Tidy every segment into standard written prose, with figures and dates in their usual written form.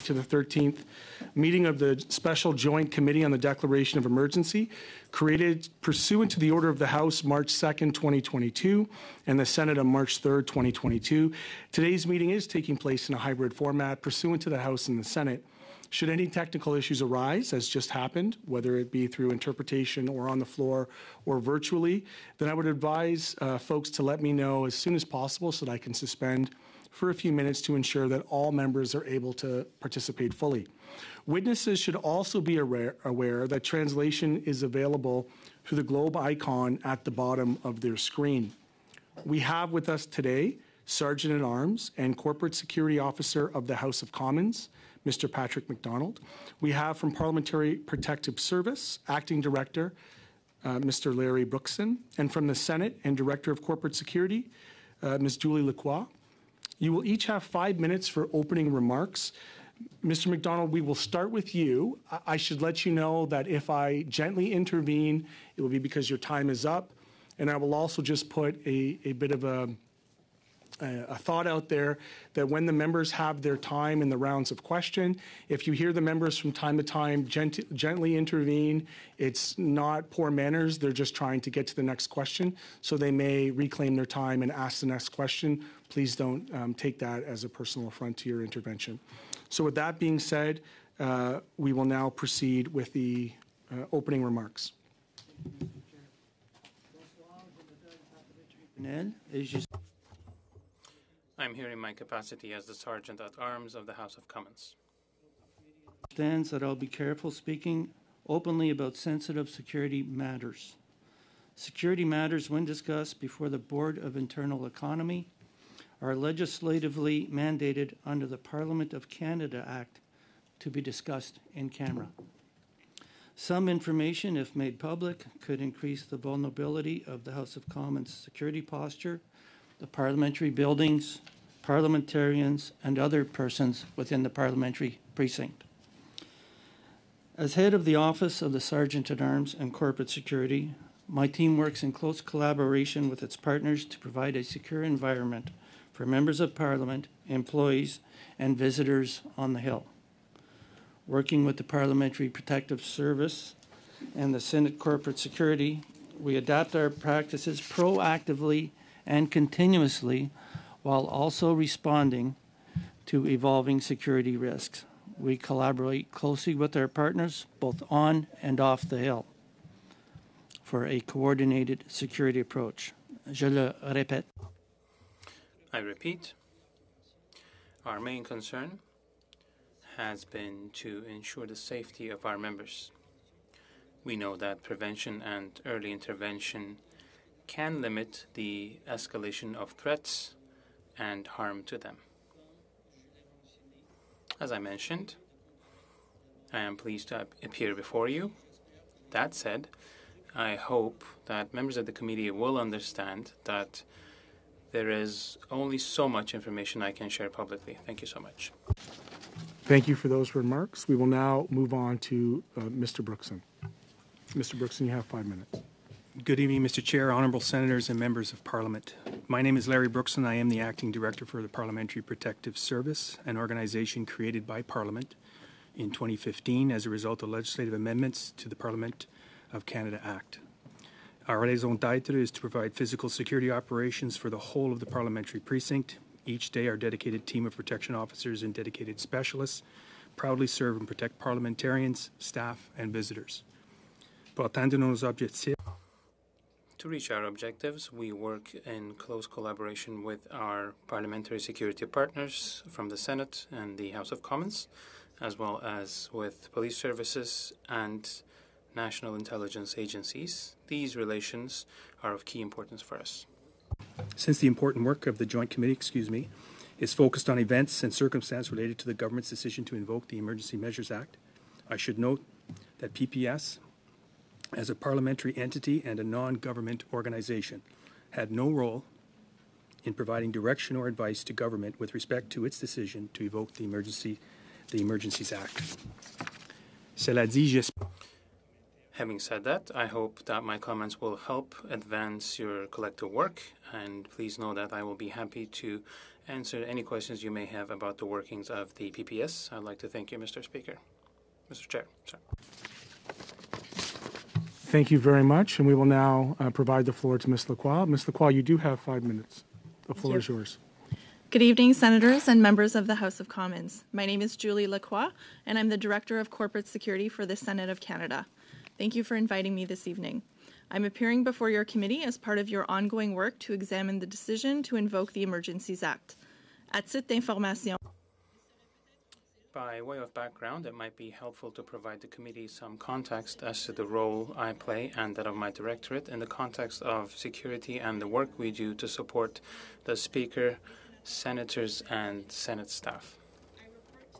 to the 13th meeting of the Special Joint Committee on the Declaration of Emergency, created pursuant to the order of the House March 2nd, 2022, and the Senate on March 3rd, 2022. Today's meeting is taking place in a hybrid format pursuant to the House and the Senate. Should any technical issues arise, as just happened, whether it be through interpretation or on the floor or virtually, then I would advise folks to let me know as soon as possible so that I can suspend for a few minutes to ensure that all members are able to participate fully. Witnesses should also be aware that translation is available through the globe icon at the bottom of their screen. We have with us today Sergeant-at-Arms and Corporate Security Officer of the House of Commons, Mr. Patrick McDonell. We have from Parliamentary Protective Service, Acting Director, Mr. Larry Brookson, and from the Senate and Director of Corporate Security, Ms. Julie Lacroix. You will each have 5 minutes for opening remarks. Mr. McDonell, we will start with you. I should let you know that if I gently intervene, it will be because your time is up. And I will also just put a bit of a thought out there that when the members have their time in the rounds of question, if you hear the members from time to time gently intervene, it's not poor manners. They're just trying to get to the next question. So they may reclaim their time and ask the next question. Please don't take that as a personal affront to your intervention. So with that being said, we will now proceed with the opening remarks. I'm here in my capacity as the Sergeant-at-Arms of the House of Commons. Stands that I'll be careful speaking openly about sensitive security matters. Security matters, when discussed before the Board of Internal Economy, are legislatively mandated under the Parliament of Canada Act to be discussed in camera. Some information, if made public, could increase the vulnerability of the House of Commons security posture, the parliamentary buildings, parliamentarians, and other persons within the parliamentary precinct. As head of the Office of the Sergeant-at-Arms and Corporate Security, my team works in close collaboration with its partners to provide a secure environment for members of Parliament, employees, and visitors on the Hill. Working with the Parliamentary Protective Service and the Senate Corporate Security, we adapt our practices proactively and continuously while also responding to evolving security risks. We collaborate closely with our partners, both on and off the Hill, for a coordinated security approach. Je le répète. I repeat, our main concern has been to ensure the safety of our members. We know that prevention and early intervention can limit the escalation of threats and harm to them. As I mentioned, I am pleased to appear before you. That said, I hope that members of the committee will understand that there is only so much information I can share publicly. Thank you so much. Thank you for those remarks. We will now move on to Mr. Brookson. Mr. Brookson, you have 5 minutes. Good evening, Mr. Chair, honourable senators and members of Parliament. My name is Larry Brookson. I am the Acting Director for the Parliamentary Protective Service, an organisation created by Parliament in 2015 as a result of legislative amendments to the Parliament of Canada Act. Our raison d'etre is to provide physical security operations for the whole of the parliamentary precinct. Each day, our dedicated team of protection officers and dedicated specialists proudly serve and protect parliamentarians, staff, and visitors. Pour atteindre nos objectifs, to reach our objectives, we work in close collaboration with our parliamentary security partners from the Senate and the House of Commons, as well as with police services and national intelligence agencies. These relations are of key importance for us. Since the important work of the Joint Committee, is focused on events and circumstances related to the government's decision to invoke the Emergency Measures Act, I should note that PPS, as a parliamentary entity and a non-government organization, had no role in providing direction or advice to government with respect to its decision to evoke the Emergencies Act. Cela dit, Having said that, I hope that my comments will help advance your collective work, and please know that I will be happy to answer any questions you may have about the workings of the PPS. I'd like to thank you, Mr. Speaker. Mr. Chair, sorry. Thank you very much, and we will now provide the floor to Ms. Lacroix. Ms. Lacroix, you do have 5 minutes. The floor is yours. Good evening, Senators and members of the House of Commons. My name is Julie Lacroix, and I'm the Director of Corporate Security for the Senate of Canada. Thank you for inviting me this evening. I'm appearing before your committee as part of your ongoing work to examine the decision to invoke the Emergencies Act. À titre d'information, by way of background, it might be helpful to provide the committee some context as to the role I play and that of my directorate in the context of security and the work we do to support the Speaker, Senators, and Senate staff.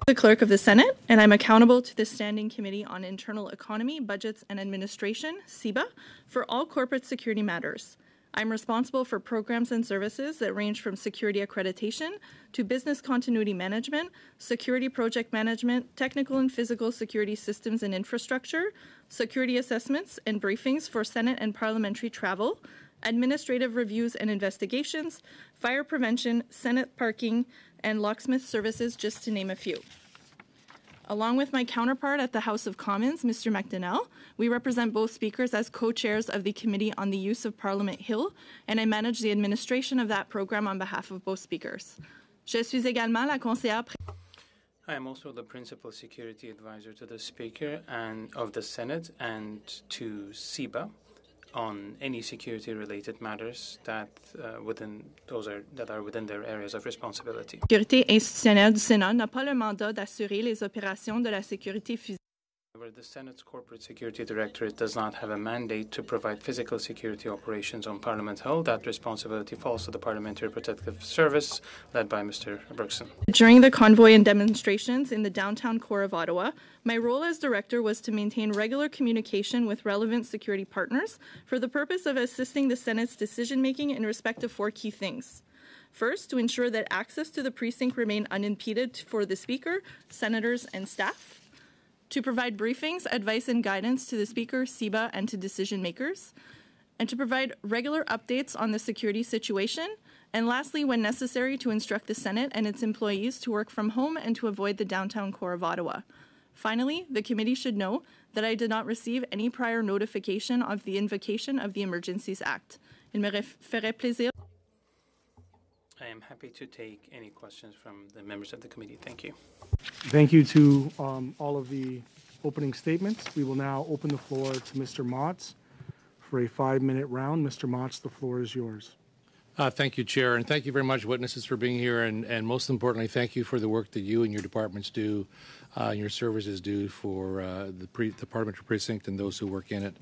the Clerk of the Senate, and I'm accountable to the Standing Committee on Internal Economy, Budgets, and Administration, CIBA, for all corporate security matters. I'm responsible for programs and services that range from security accreditation to business continuity management, security project management, technical and physical security systems and infrastructure, security assessments and briefings for Senate and parliamentary travel, administrative reviews and investigations, fire prevention, Senate parking, and locksmith services, just to name a few. Along with my counterpart at the House of Commons, Mr. McDonell, we represent both speakers as co-chairs of the Committee on the Use of Parliament Hill, and I manage the administration of that program on behalf of both speakers. Je suis également la conseillère. I am also the principal security advisor to the Speaker and of the Senate and to CIBA on any security-related matters that are within their areas of responsibility. La sécurité institutionnelle du Sénat n'a pas le mandat d'assurer les opérations de la sécurité physique. However, the Senate's Corporate Security Directorate does not have a mandate to provide physical security operations on Parliament Hill. That responsibility falls to the Parliamentary Protective Service, led by Mr. Brookson. During the convoy and demonstrations in the downtown core of Ottawa, my role as director was to maintain regular communication with relevant security partners for the purpose of assisting the Senate's decision-making in respect of 4 key things. First, to ensure that access to the precinct remained unimpeded for the Speaker, Senators, and staff. To provide briefings, advice, and guidance to the Speaker, CIBA, and to decision makers, and to provide regular updates on the security situation, and lastly, when necessary, to instruct the Senate and its employees to work from home and to avoid the downtown core of Ottawa. Finally, the committee should know that I did not receive any prior notification of the invocation of the Emergencies Act. Il me ferait plaisir. I am happy to take any questions from the members of the committee. Thank you. Thank you to all of the opening statements. We will now open the floor to Mr. Motz for a 5-minute round. Mr. Motz, the floor is yours. Thank you, Chair, and thank you very much, witnesses, for being here, and most importantly, thank you for the work that you and your departments do, and your services do for the Parliamentary Precinct and those who work in it.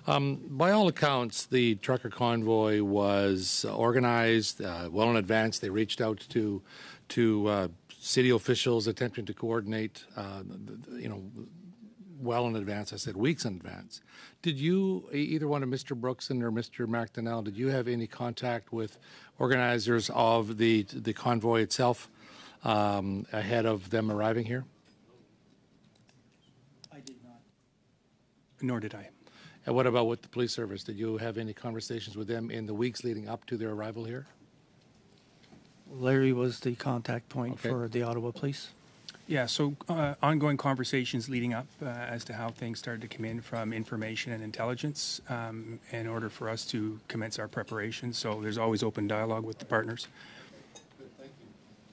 By all accounts, the trucker convoy was organized well in advance. They reached out to city officials attempting to coordinate, well in advance. I said weeks in advance. Did you, either one of Mr. Brookson or Mr. McDonell, did you have any contact with organizers of the convoy itself ahead of them arriving here? I did not. Nor did I. And what about with the police service? Did you have any conversations with them in the weeks leading up to their arrival here? Larry was the contact point Okay. for the Ottawa Police. Yeah, so ongoing conversations leading up as to how things started to come in from information and intelligence in order for us to commence our preparations. So there's always open dialogue with the partners. Thank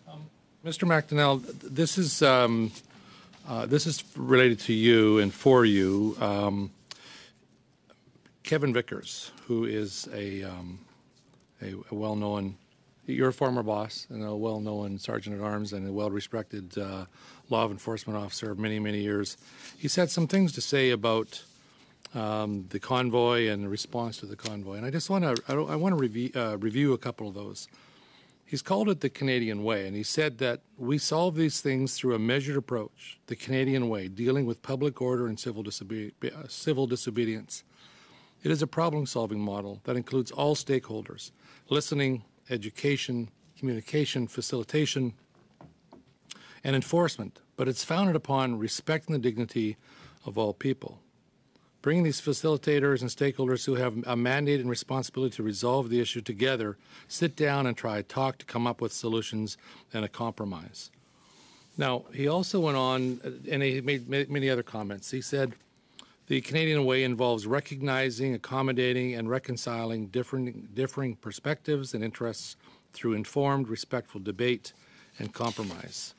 you. Mr. McDonell, this is related to you and for you. Kevin Vickers, who is a well-known, your former boss and a well-known sergeant at arms and a well-respected law enforcement officer of many, many years, he's had some things to say about the convoy and the response to the convoy. And I just want to review a couple of those. He's called it the Canadian way, and he said that we solve these things through a measured approach, the Canadian way, dealing with public order and civil disobedience. It is a problem-solving model that includes all stakeholders: listening, education, communication, facilitation, and enforcement, but it's founded upon respecting the dignity of all people. bringing these facilitators and stakeholders who have a mandate and responsibility to resolve the issue together, sit down and try to talk to come up with solutions and a compromise. Now, he also went on, and he made many other comments. He said, the Canadian way involves recognizing, accommodating, and reconciling differing perspectives and interests through informed, respectful debate and compromise.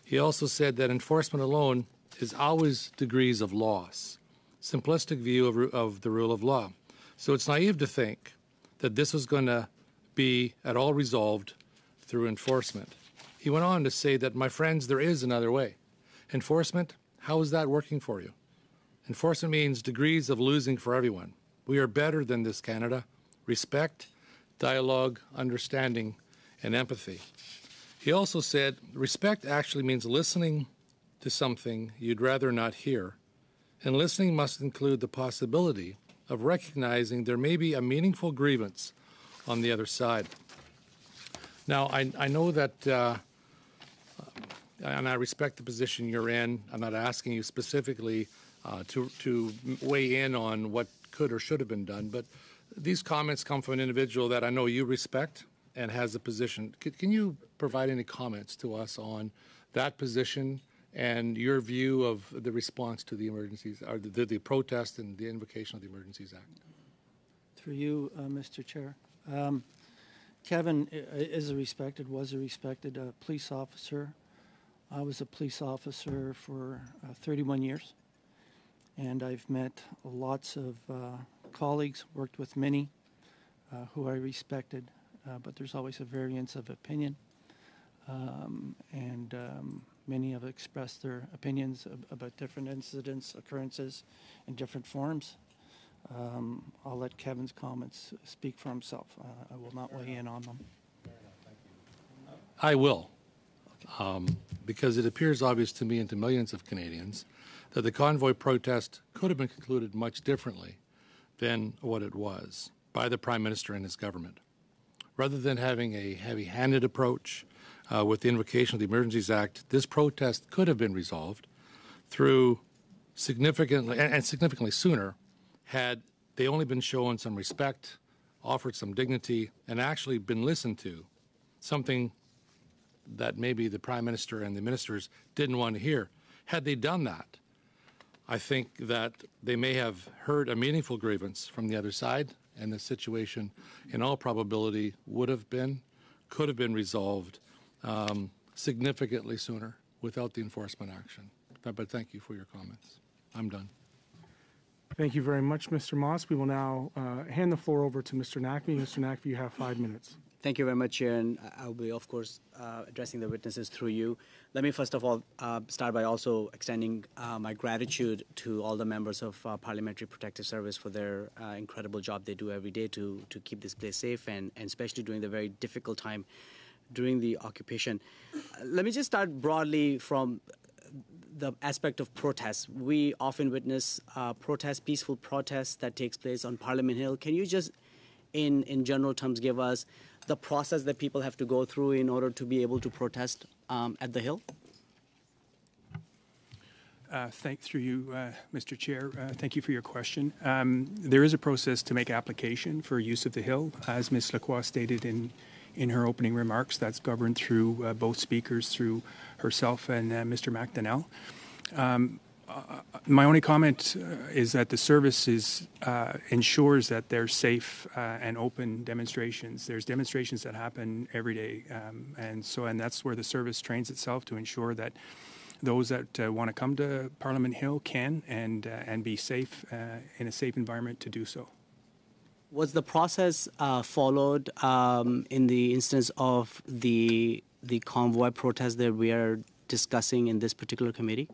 He also said that enforcement alone is always degrees of loss, simplistic view of the rule of law. So it's naive to think that this was going to be at all resolved through enforcement. He went on to say that, my friends, there is another way. Enforcement, how is that working for you? Enforcement means degrees of losing for everyone. We are better than this, Canada. Respect, dialogue, understanding, and empathy. He also said, respect actually means listening to something you'd rather not hear, and listening must include the possibility of recognizing there may be a meaningful grievance on the other side. Now, I know that, and I respect the position you're in. I'm not asking you specifically to weigh in on what could or should have been done, but these comments come from an individual that I know you respect and has a position. Can you provide any comments to us on that position and your view of the response to the emergencies, or the protest and the invocation of the Emergencies Act? Through you, Mr. Chair. Kevin was a respected police officer. I was a police officer for 31 years. And I've met lots of colleagues, worked with many who I respected, but there's always a variance of opinion. Many have expressed their opinions about different incidents, occurrences in different forms. I'll let Kevin's comments speak for himself. I will not weigh in on them. I will, because it appears obvious to me and to millions of Canadians that the convoy protest could have been concluded much differently than what it was by the Prime Minister and his government. Rather than having a heavy-handed approach with the invocation of the Emergencies Act, this protest could have been resolved through significantly sooner had they only been shown some respect, offered some dignity, and actually been listened to, something that maybe the Prime Minister and the ministers didn't want to hear. Had they done that, I think that they may have heard a meaningful grievance from the other side, and the situation, in all probability, could have been resolved significantly sooner without the enforcement action. But thank you for your comments. I'm done. Thank you very much, Mr. Moss. We will now hand the floor over to Mr. Nackby. Mr. Nackby, you have 5 minutes. Thank you very much, Chair, and I'll be, of course, addressing the witnesses through you. Let me first of all start by also extending my gratitude to all the members of Parliamentary Protective Service for their incredible job they do every day to keep this place safe, and especially during the very difficult time during the occupation. Let me just start broadly from the aspect of protests. We often witness peaceful protests that takes place on Parliament Hill. Can you just, in general terms, give us the process that people have to go through in order to be able to protest at the Hill? Through you, Mr. Chair. Thank you for your question. There is a process to make application for use of the Hill, as Ms. Lacroix stated in her opening remarks. That's governed through both speakers, through herself and Mr. McDonell. My only comment is that the service ensures that there's safe and open demonstrations. There's demonstrations that happen every day, and that's where the service trains itself to ensure that those that want to come to Parliament Hill can and be safe in a safe environment to do so. Was the process followed in the instance of the convoy protest that we are discussing in this particular committee?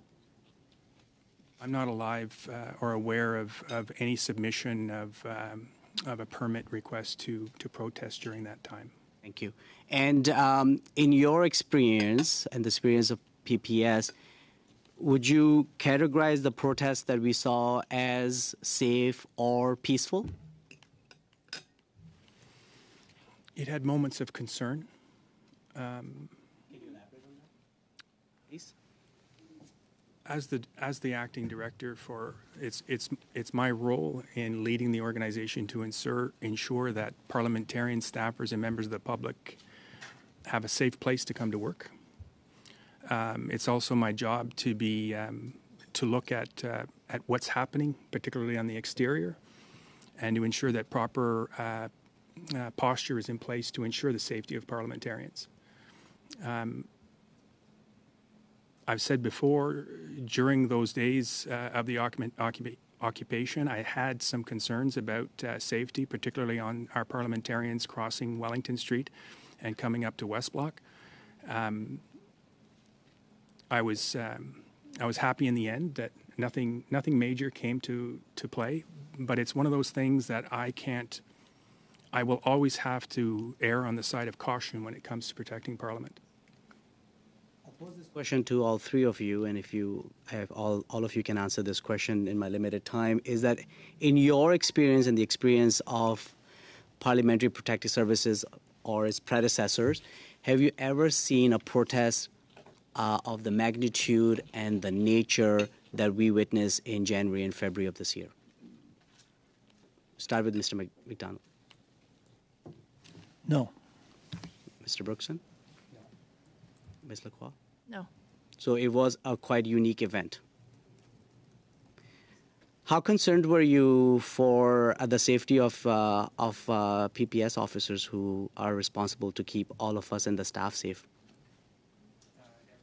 I'm not alive or aware of any submission of a permit request to protest during that time. Thank you. And in your experience and the experience of PPS, would you categorize the protest that we saw as safe or peaceful? It had moments of concern. Can you elaborate on that, please? As the acting director for it's my role in leading the organization to ensure that parliamentarians, staffers, and members of the public have a safe place to come to work. It's also my job to be to look at what's happening, particularly on the exterior, and to ensure that proper posture is in place to ensure the safety of parliamentarians. I've said before, during those days of the occupation, I had some concerns about safety, particularly on our parliamentarians crossing Wellington Street and coming up to West Block. I was happy in the end that nothing major came to play, but it's one of those things that I will always have to err on the side of caution when it comes to protecting Parliament. I'll pose this question to all three of you, and if you have all of you can answer this question in my limited time, is that in your experience and the experience of Parliamentary Protective Services or its predecessors, have you ever seen a protest of the magnitude and the nature that we witnessed in January and February of this year? Start with Mr. McDonell. No. Mr. Brookson? No. Ms. Lacroix? No. So it was a quite unique event. How concerned were you for the safety of PPS officers who are responsible to keep all of us and the staff safe?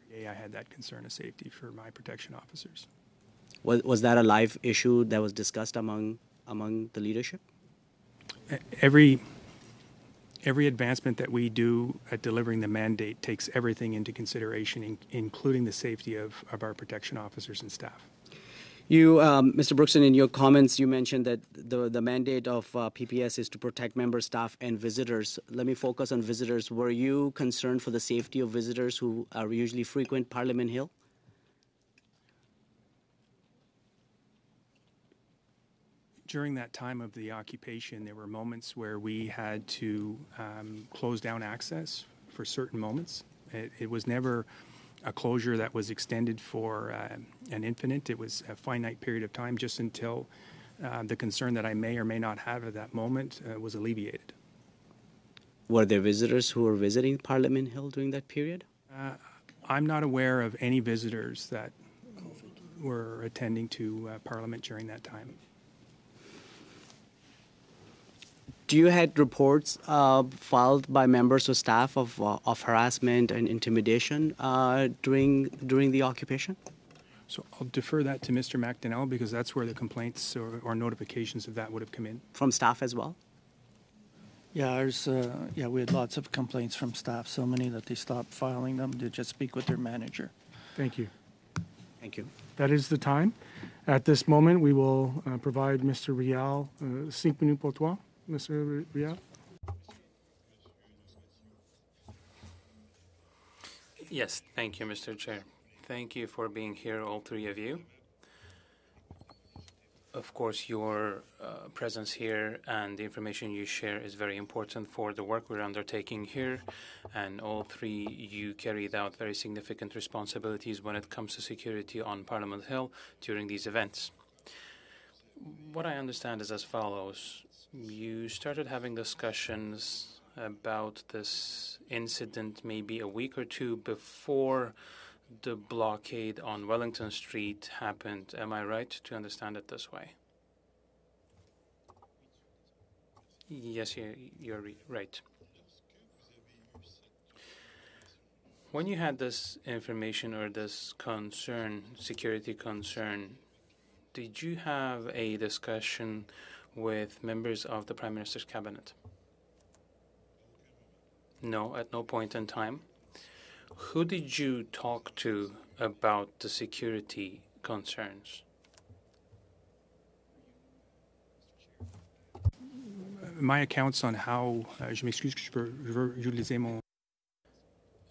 Every day I had that concern of safety for my protection officers. Was that a live issue that was discussed among the leadership? Every advancement that we do at delivering the mandate takes everything into consideration, including the safety of our protection officers and staff. You, Mr. Brookson, in your comments, you mentioned that the mandate of PPS is to protect member staff and visitors. Let me focus on visitors. Were you concerned for the safety of visitors who are usually frequent Parliament Hill? During that time of the occupation, there were moments where we had to close down access for certain moments. It was never a closure that was extended for an infinite. It was a finite period of time just until the concern that I may or may not have at that moment was alleviated. Were there visitors who were visiting Parliament Hill during that period? I'm not aware of any visitors that were attending to Parliament during that time. Do you had reports filed by members or staff of harassment and intimidation during the occupation? So I'll defer that to Mr. McDonell because that's where the complaints or notifications of that would have come in. From staff as well? Yeah, we had lots of complaints from staff, so many that they stopped filing them to just speak with their manager. Thank you. Thank you. That is the time. At this moment, we will provide Mr. Rial 5 minutes pour toi. Mr. Rial? Yes, thank you, Mr. Chair. Thank you for being here, all three of you. Of course, your presence here and the information you share is very important for the work we're undertaking here, and all three you carried out very significant responsibilities when it comes to security on Parliament Hill during these events. What I understand is as follows. You started having discussions about this incident maybe a week or two before the blockade on Wellington Street happened. Am I right to understand it this way? Yes, you're right. When you had this information or this concern, security concern, did you have a discussion with members of the Prime Minister's cabinet? No, at no point in time. Who did you talk to about the security concerns? My accounts on how... je m'excuse, je veux utiliser mon...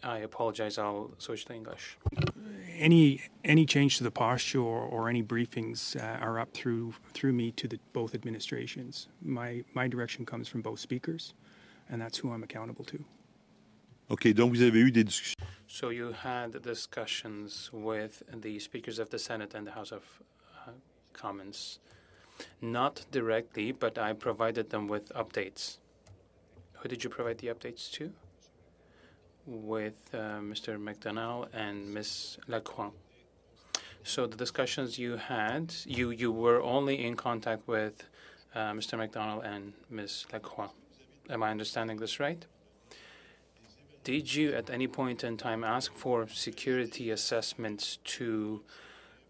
I apologize, I'll switch to English. Any change to the posture or any briefings are up through me to both administrations. My direction comes from both speakers, and that's who I'm accountable to. OK, donc vous avez eu des discussions. So you had discussions with the speakers of the Senate and the House of Commons. Not directly, but I provided them with updates. Who did you provide the updates to? With Mr. McDonell and Ms. Lacroix. So the discussions you had, you were only in contact with Mr. McDonell and Ms. Lacroix. Am I understanding this right? Did you at any point in time ask for security assessments to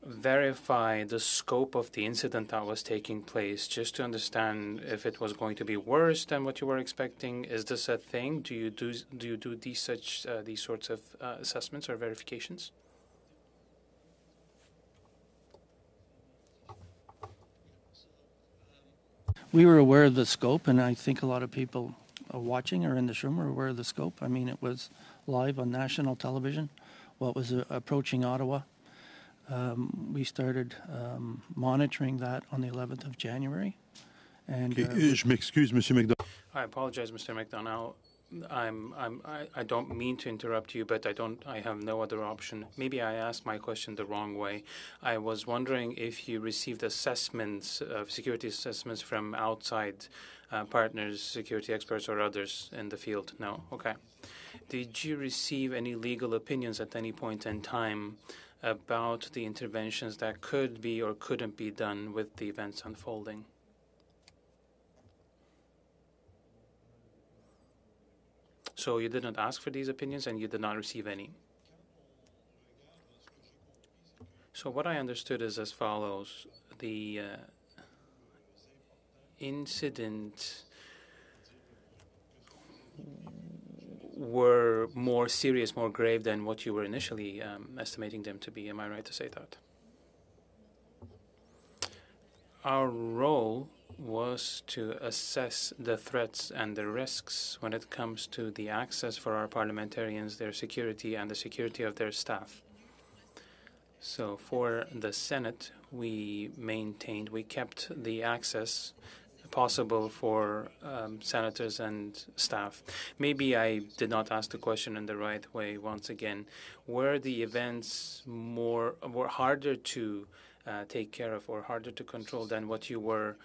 verify the scope of the incident that was taking place, just to understand if it was going to be worse than what you were expecting? Is this a thing? Do you do these sorts of assessments or verifications? We were aware of the scope, and I think a lot of people watching or in this room are aware of the scope. I mean, it was live on national television, what was approaching Ottawa. We started monitoring that on the 11th of January. And Je m'excuse, Monsieur McDonald. I apologize, Mr. McDonell. I don't mean to interrupt you, but I have no other option. Maybe I asked my question the wrong way. I was wondering if you received assessments, security assessments from outside partners, security experts, or others in the field. No? Okay. Did you receive any legal opinions at any point in time about the interventions that could be or couldn't be done with the events unfolding? So you did not ask for these opinions and you did not receive any. So what I understood is as follows. The incident were more serious, more grave than what you were initially estimating them to be. Am I right to say that? Our role was to assess the threats and the risks when it comes to the access for our parliamentarians, their security, and the security of their staff. So for the Senate, we kept the access possible for senators and staff. Maybe I did not ask the question in the right way once again. Were the events were harder to take care of or harder to control than what you were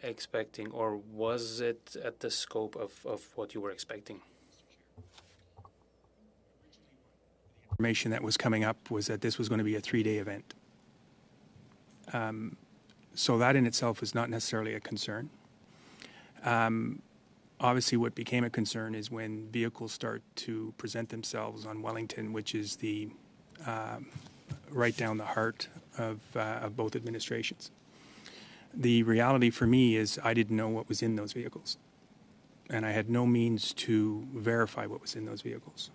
expecting, or was it at the scope of what you were expecting? Information that was coming up was that this was going to be a 3-day event. So that in itself is not necessarily a concern. Obviously, what became a concern is when vehicles start to present themselves on Wellington, which is the right down the heart of both administrations. The reality for me is I didn't know what was in those vehicles, and I had no means to verify what was in those vehicles.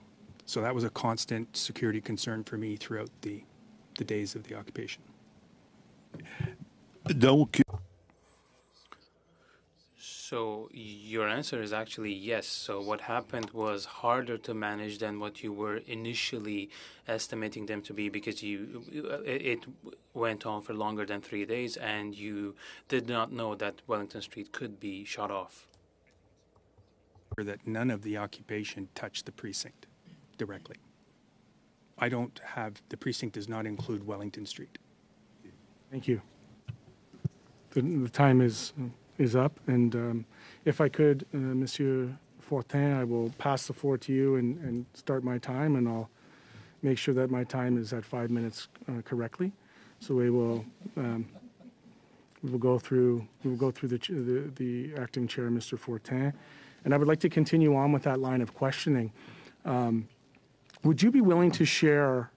So that was a constant security concern for me throughout the days of the occupation. Donc, so your answer is actually yes. So what happened was harder to manage than what you were initially estimating them to be, because it went on for longer than 3 days, and you did not know that Wellington Street could be shut off. That none of the occupation touched the precinct directly. The precinct does not include Wellington Street. Thank you. The time is up, and if I could, Monsieur Fortin, I will pass the floor to you and start my time, and I'll make sure that my time is at 5 minutes correctly. So we will go through the acting chair, Mr. Fortin, and I would like to continue on with that line of questioning. Would you be willing to share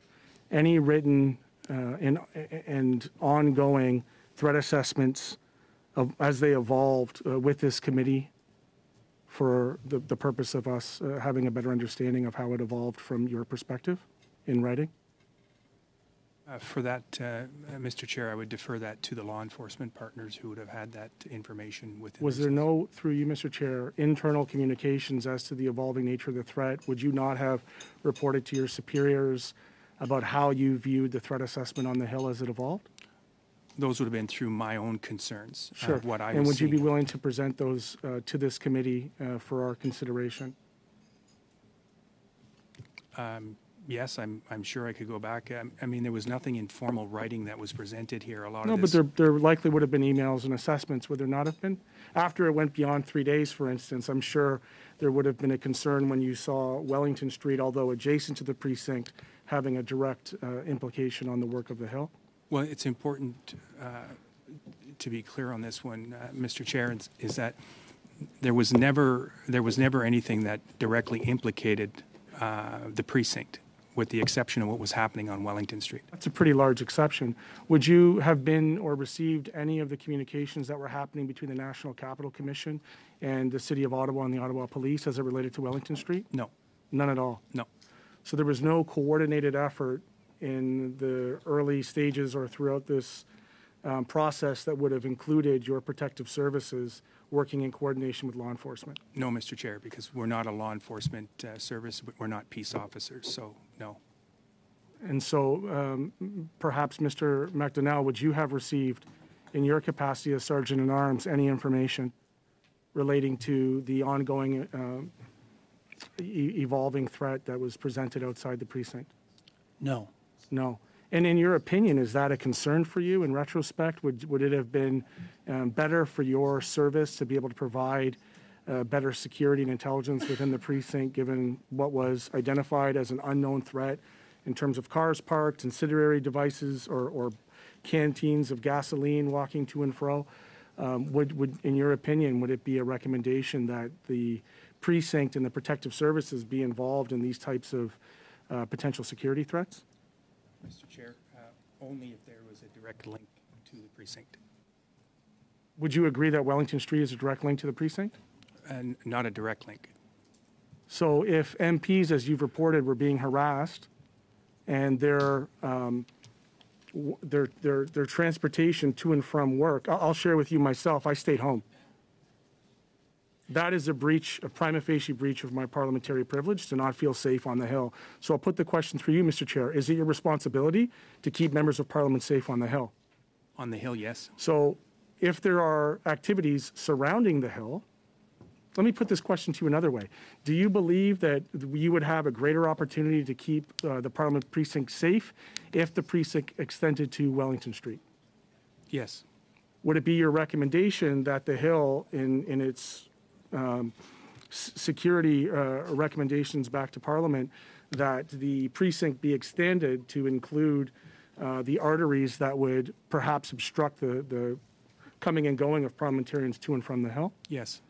any written and ongoing threat assessments as they evolved with this committee for the purpose of us having a better understanding of how it evolved from your perspective in writing? For that, Mr. Chair, I would defer that to the law enforcement partners who would have had that information within. Was there no, through you, Mr. Chair, internal communications as to the evolving nature of the threat? Would you not have reported to your superiors about how you viewed the threat assessment on the Hill as it evolved? Those would have been through my own concerns. Sure. Of what I and was would you be seeing. willing to present those to this committee for our consideration? Yes, I'm sure I could go back. I mean, there was nothing in formal writing that was presented here. A lot No, of but this. there likely would have been emails and assessments, would there not have been? After it went beyond 3 days, for instance, I'm sure there would have been a concern when you saw Wellington Street, although adjacent to the precinct, having a direct implication on the work of the Hill. Well, it's important to be clear on this one, Mr. Chair, is that there was never anything that directly implicated the precinct, with the exception of what was happening on Wellington Street. That's a pretty large exception. Would you have been or received any of the communications that were happening between the National Capital Commission and the City of Ottawa and the Ottawa Police as it related to Wellington Street? No, None at all? no. So there was no coordinated effort in the early stages or throughout this process that would have included your protective services working in coordination with law enforcement? No, Mr. Chair, because we're not a law enforcement service, but we're not peace officers, so no. And so perhaps, Mr. McDonell, would you have received, in your capacity as Sergeant-at-Arms, any information relating to the ongoing evolving threat that was presented outside the precinct? No. No. And in your opinion, is that a concern for you in retrospect? Would it have been better for your service to be able to provide better security and intelligence within the precinct, given what was identified as an unknown threat in terms of cars parked, incendiary devices, or canteens of gasoline walking to and fro? Would, in your opinion, would it be a recommendation that the precinct and the protective services be involved in these types of potential security threats? Mr. Chair, only if there was a direct link to the precinct. Would you agree that Wellington Street is a direct link to the precinct? And not a direct link. So if MPs, as you've reported, were being harassed and their transportation to and from work, I'll share with you myself, I stayed home. That is a breach, a prima facie breach of my parliamentary privilege to not feel safe on the Hill. So I'll put the question through you, Mr. Chair. Is it your responsibility to keep members of Parliament safe on the Hill? On the Hill, yes. So if there are activities surrounding the Hill, let me put this question to you another way. Do you believe that you would have a greater opportunity to keep the Parliament precinct safe if the precinct extended to Wellington Street? Yes. Would it be your recommendation that the Hill, in its security recommendations back to Parliament, that the precinct be extended to include the arteries that would perhaps obstruct the coming and going of parliamentarians to and from the Hill? Yes.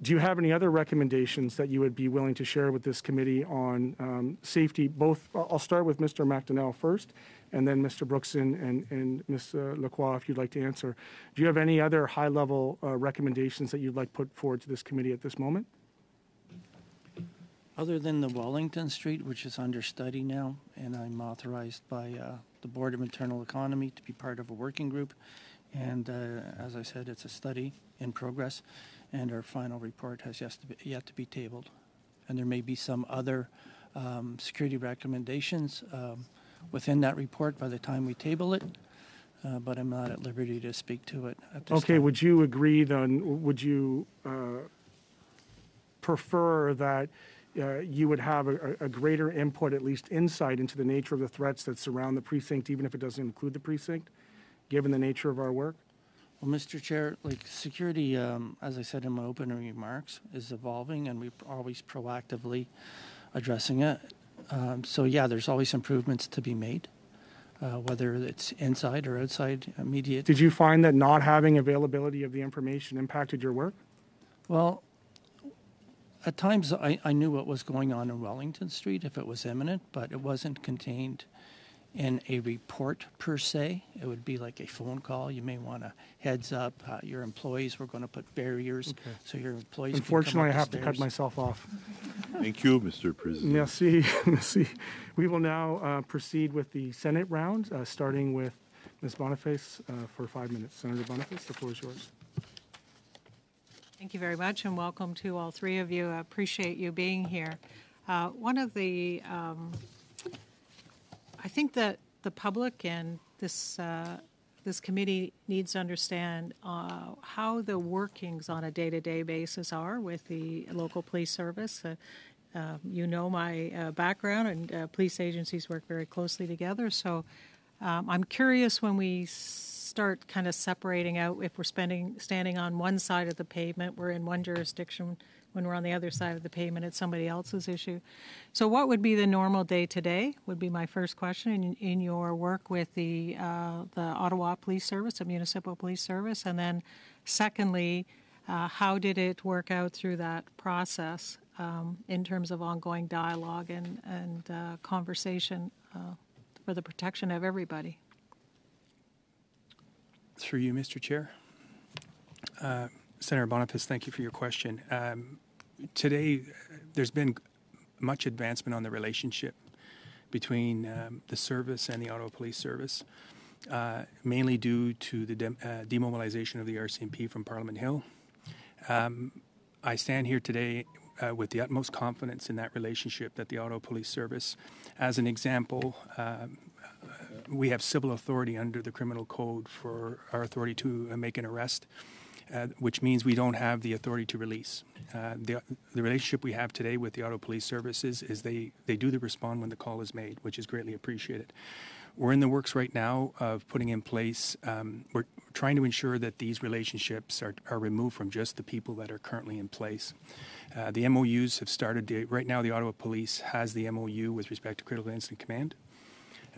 Do you have any other recommendations that you would be willing to share with this committee on safety? Both, I'll start with Mr. McDonell first, and then Mr. Brookson and Ms. Lacroix, if you'd like to answer. Do you have any other high-level recommendations that you'd like put forward to this committee at this moment? Other than the Wellington Street, which is under study now, and I'm authorized by the Board of Internal Economy to be part of a working group, and as I said, it's a study in progress, and our final report has yet to be tabled. And there may be some other security recommendations within that report by the time we table it, but I'm not at liberty to speak to it at this time. Would you agree then, would you prefer that you would have a greater input, at least insight into the nature of the threats that surround the precinct, even if it doesn't include the precinct, given the nature of our work? Well, Mr. Chair, like security, as I said in my opening remarks, is evolving, and we're always proactively addressing it. So yeah, there's always improvements to be made, whether it's inside or outside immediate. Did you find that not having availability of the information impacted your work? Well, at times I knew what was going on in Wellington Street if it was imminent, but it wasn't contained in a report per se. It would be like a phone call. You may want a heads up. Your employees were going to put barriers so your employees Unfortunately, I can come have up to the cut stairs. myself off. Thank you, Mr. President. Merci. Merci. We will now proceed with the Senate round, starting with Ms. Boniface for 5 minutes. Senator Boniface, the floor is yours. Thank you very much, and welcome to all three of you. I appreciate you being here. One of the, I think that the public and this committee needs to understand how the workings on a day-to-day basis are with the local police service. You know my background, and police agencies work very closely together. So I'm curious when we start kind of separating out, if we're standing on one side of the pavement, we're in one jurisdiction. When we're on the other side of the pavement, it's somebody else's issue. So what would be the normal day today would be my first question in your work with the Ottawa Police Service, the Municipal Police Service. And then secondly, how did it work out through that process in terms of ongoing dialogue and conversation for the protection of everybody? Through you, Mr. Chair. Senator Boniface, thank you for your question. Today, there's been much advancement on the relationship between the service and the Ottawa Police Service, mainly due to the demobilization of the RCMP from Parliament Hill. I stand here today with the utmost confidence in that relationship that the Ottawa Police Service, as an example, we have civil authority under the criminal code for our authority to make an arrest, which means we don't have the authority to release. The relationship we have today with the Ottawa Police Services is they do the respond when the call is made, which is greatly appreciated. We're in the works right now of putting in place, we're trying to ensure that these relationships are removed from just the people that are currently in place. The MOUs have started. Right now, the Ottawa Police has the MOU with respect to Critical Incident Command.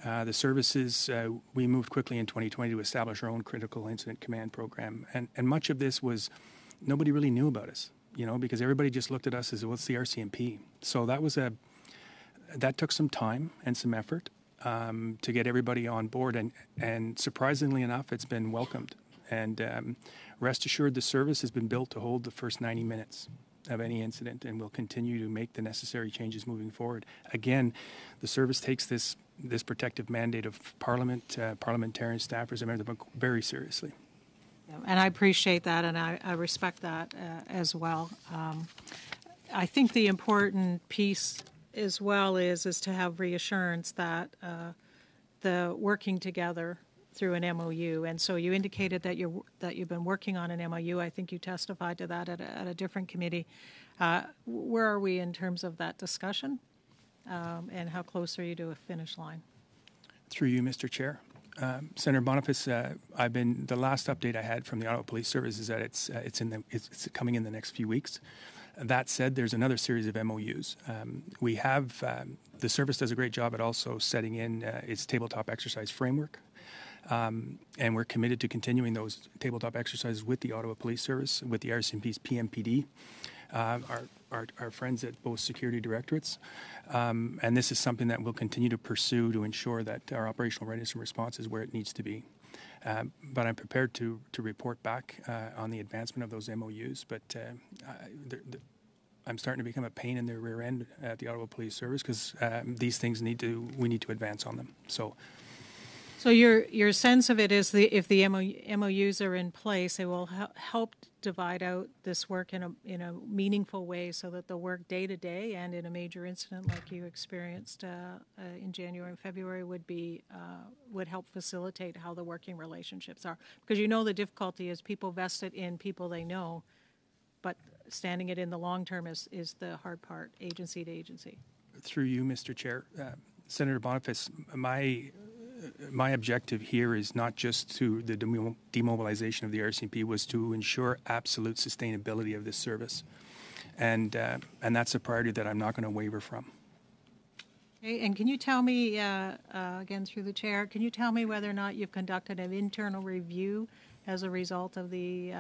The services, we moved quickly in 2020 to establish our own Critical Incident Command program. And much of this was, nobody really knew about us, because everybody just looked at us as, well, it's the RCMP. So that took some time and some effort to get everybody on board. And surprisingly enough, it's been welcomed. And rest assured, the service has been built to hold the first 90 minutes of any incident, and will continue to make the necessary changes moving forward. Again, the service takes this protective mandate of Parliament, parliamentarian staffers, and members very seriously. And I appreciate that, and I respect that as well. I think the important piece as well is to have reassurance that the working together through an MOU. And so you indicated that you've been working on an MOU. I think you testified to that at a different committee. Where are we in terms of that discussion? And how close are you to a finish line? Through you, Mr. Chair. Senator Boniface, the last update I had from the Ottawa Police Service is that it's coming in the next few weeks. That said, there's another series of MOUs. We have the service does a great job at also setting in its tabletop exercise framework. And we're committed to continuing those tabletop exercises with the Ottawa Police Service, with the RCMP's PMPD, our friends at both security directorates. And this is something that we'll continue to pursue to ensure that our operational readiness and response is where it needs to be. But I'm prepared to report back on the advancement of those MOUs. But I'm starting to become a pain in the rear end at the Ottawa Police Service because these things we need to advance on them. So your sense of it is if the MOUs are in place, it will help divide out this work in a meaningful way, so that the work day to day and in a major incident like you experienced in January and February would help facilitate how the working relationships are. Because the difficulty is people vested in people they know, but standing it in the long term is the hard part, agency to agency. Through you, Mr. Chair, Senator Boniface, my objective here is not just to the demobilization of the RCMP, was to ensure absolute sustainability of this service. And that's a priority that I'm not going to waver from. Okay, and can you tell me, again through the chair, can you tell me whether or not you've conducted an internal review as a result of the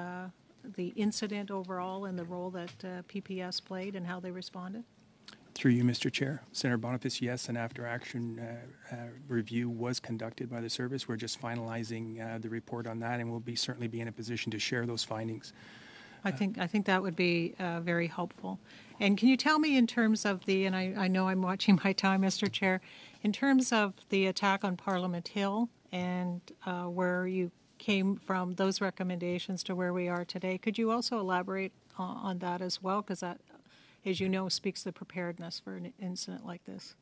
incident overall and the role that PPS played and how they responded? Through you, Mr. Chair. Senator Boniface, yes, an after-action review was conducted by the service. We're just finalizing the report on that, and we'll certainly be in a position to share those findings. I think that would be very helpful. And can you tell me in terms of and I know I'm watching my time, Mr. Chair, in terms of the attack on Parliament Hill and where you came from, those recommendations to where we are today, could you also elaborate on that as well? Because that, as you know, speaks to preparedness for an incident like this.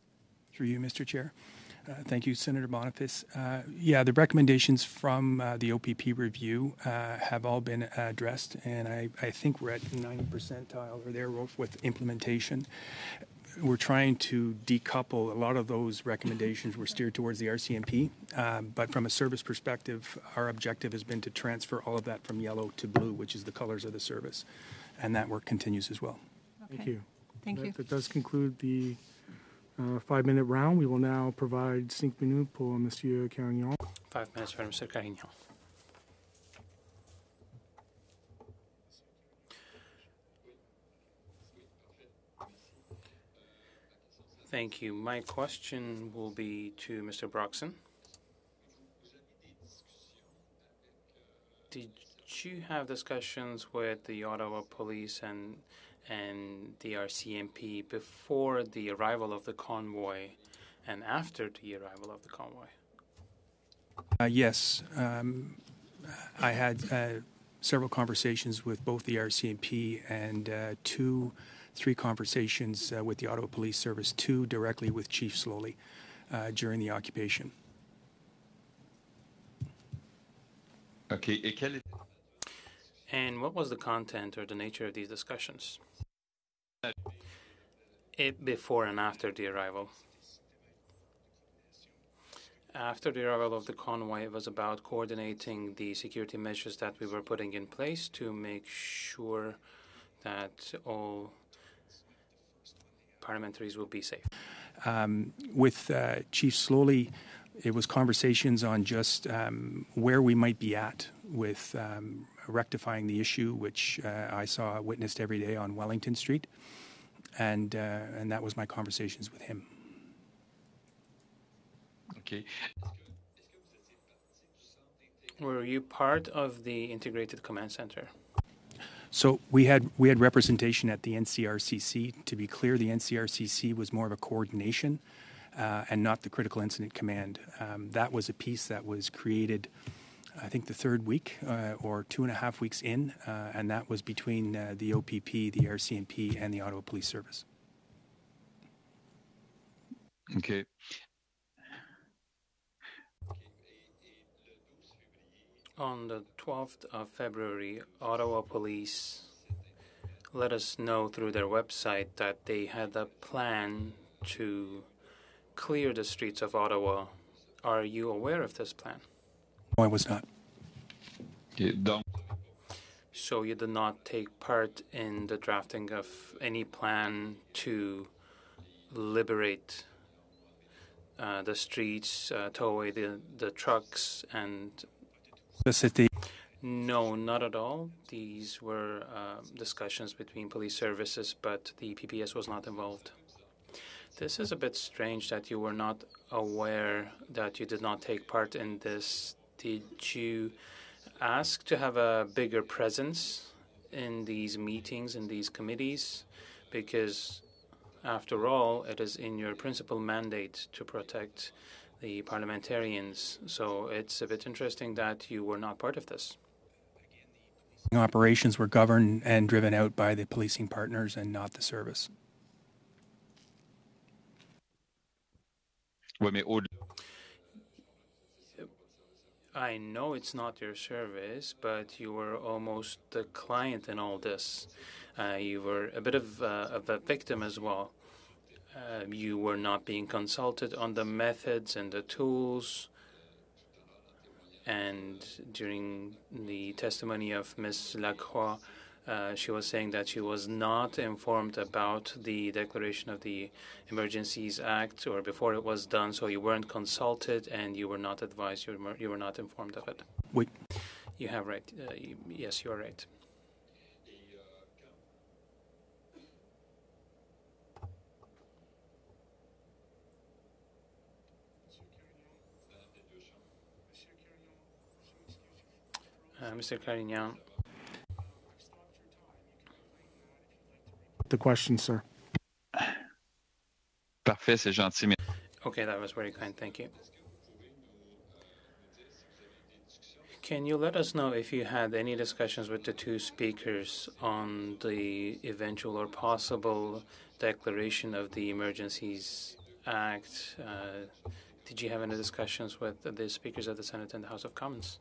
Through you, Mr. Chair. Thank you, Senator Boniface. The recommendations from the OPP review have all been addressed, and I think we're at 90 percentile or there with implementation. we're trying to decouple. A lot of those recommendations were steered towards the RCMP, but from a service perspective, our objective has been to transfer all of that from yellow to blue, which is the colors of the service, and that work continues as well. Okay. Thank you. Thank you. That does conclude the 5-minute round. We will now provide 5 minutes pour Monsieur Carignan. 5 minutes for Mr. Carignan. Thank you. My question will be to Mr. Brookson. Did you have discussions with the Ottawa Police and the RCMP before the arrival of the convoy and after the arrival of the convoy? Yes. I had several conversations with both the RCMP and 3 conversations with the Ottawa Police Service, 2 directly with Chief Slowly during the occupation. Okay. And what was the content or the nature of these discussions? Before and after the arrival. After the arrival of the convoy, it was about coordinating the security measures that we were putting in place to make sure that all parliamentaries will be safe. With Chief Slowly, it was conversations on just where we might be at with rectifying the issue, which I saw witnessed every day on Wellington Street, and that was my conversations with him. Okay. Were you part of the Integrated Command Center? So we had representation at the NCRCC. To be clear, the NCRCC was more of a coordination and not the Critical Incident Command. That was a piece that was created, I think, the 3rd week or 2.5 weeks in, and that was between the OPP, the RCMP, and the Ottawa Police Service. Okay. On the 12th of February, Ottawa Police let us know through their website that they had a plan to clear the streets of Ottawa. Are you aware of this plan? No, I was not. So you did not take part in the drafting of any plan to liberate the streets, tow away the trucks, and... The city. No, not at all. These were discussions between police services, but the PPS was not involved. This is a bit strange that you were not aware that you did not take part in this. Did you ask to have a bigger presence in these meetings, in these committees? Because, after all, it is in your principal mandate to protect the parliamentarians. So it's a bit interesting that you were not part of this. Operations were governed and driven out by the policing partners and not the service. I know it's not your service, but you were almost the client in all this. You were a bit of a victim as well. You were not being consulted on the methods and the tools. And during the testimony of Ms. Lacroix, she was saying that she was not informed about the declaration of the Emergencies Act, or before it was done, so you weren't consulted and you were not advised, you were not informed of it. Wait. You have right. Yes, you are right. Mr. Carignan. The question, sir. Parfait, c'est gentil. Okay, that was very kind. Thank you. Can you let us know if you had any discussions with the 2 speakers on the eventual or possible declaration of the Emergencies Act? Did you have any discussions with the speakers of the Senate and the House of Commons?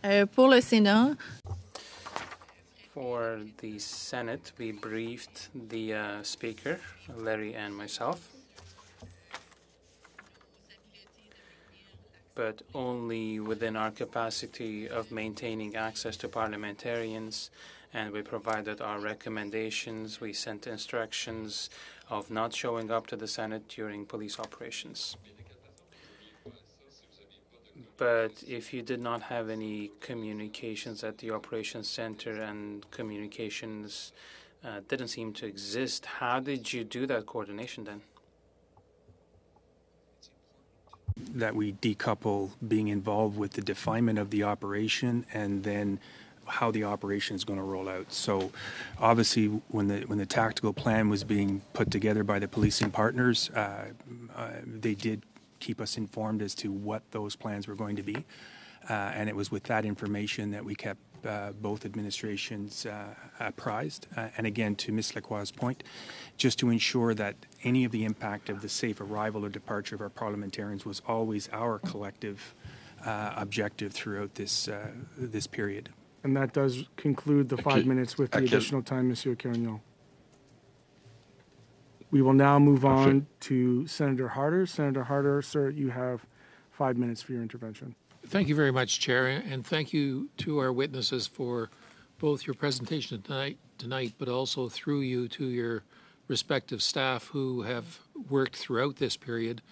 Pour le Sénat. For the Senate, we briefed the Speaker, Larry, and myself, but only within our capacity of maintaining access to parliamentarians, and we provided our recommendations. We sent instructions of not showing up to the Senate during police operations. But if you did not have any communications at the operations center and communications didn't seem to exist, how did you do that coordination then? That we decouple being involved with the definement of the operation and then how the operation is going to roll out. So obviously when the tactical plan was being put together by the policing partners, they did keep us informed as to what those plans were going to be. And it was with that information that we kept both administrations apprised. And again, to Ms. Lacroix's point, just to ensure that any of the impact of the safe arrival or departure of our parliamentarians was always our collective objective throughout this period. And that does conclude the 5 minutes with the additional time, Monsieur Carignan. We will now move on to Senator Harder. Senator Harder, sir, you have 5 minutes for your intervention. Thank you very much, Chair, and thank you to our witnesses for both your presentation tonight, but also through you to your respective staff who have worked throughout this period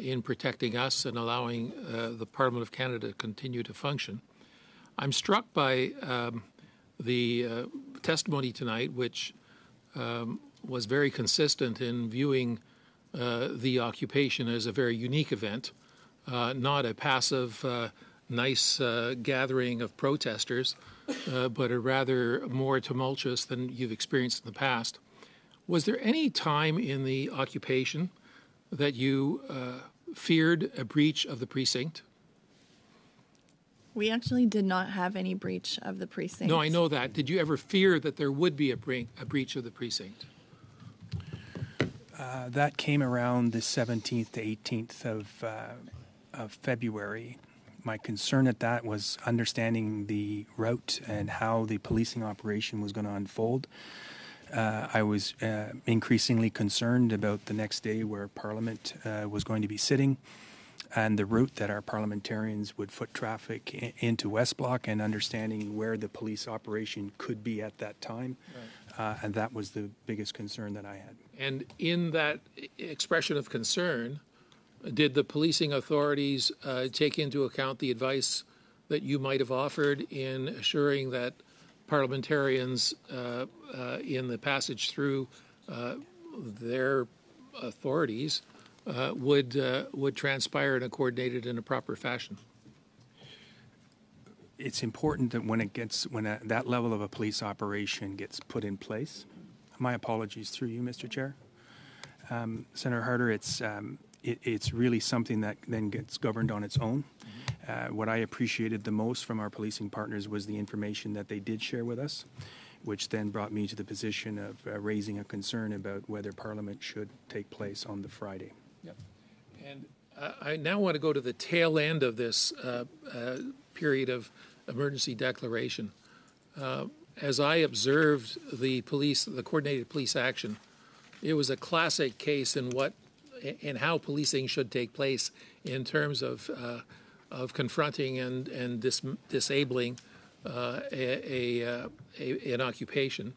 in protecting us and allowing the Parliament of Canada to continue to function. I'm struck by the testimony tonight, which was very consistent in viewing the occupation as a very unique event, not a passive, nice gathering of protesters, but a rather more tumultuous than you've experienced in the past. Was there any time in the occupation that you feared a breach of the precinct? We actually did not have any breach of the precinct. No, I know that. Did you ever fear that there would be a breach of the precinct? That came around the 17th to 18th of February. My concern at that was understanding the route and how the policing operation was going to unfold. I was increasingly concerned about the next day where Parliament was going to be sitting and the route that our parliamentarians would foot traffic into West Block and understanding where the police operation could be at that time. Right. And that was the biggest concern that I had. And in that expression of concern, did the policing authorities take into account the advice that you might have offered in assuring that parliamentarians in the passage through their authorities would transpire in a coordinated and a proper fashion? It's important that when that level of a police operation gets put in place. My apologies through you, Mr. Chair. Senator Harder, it's really something that then gets governed on its own. What I appreciated the most from our policing partners was the information that they did share with us, which then brought me to the position of raising a concern about whether Parliament should take place on the Friday. Yep. And I now want to go to the tail end of this period of emergency declaration. As I observed the coordinated police action, it was a classic case in how policing should take place in terms of confronting and disabling an occupation.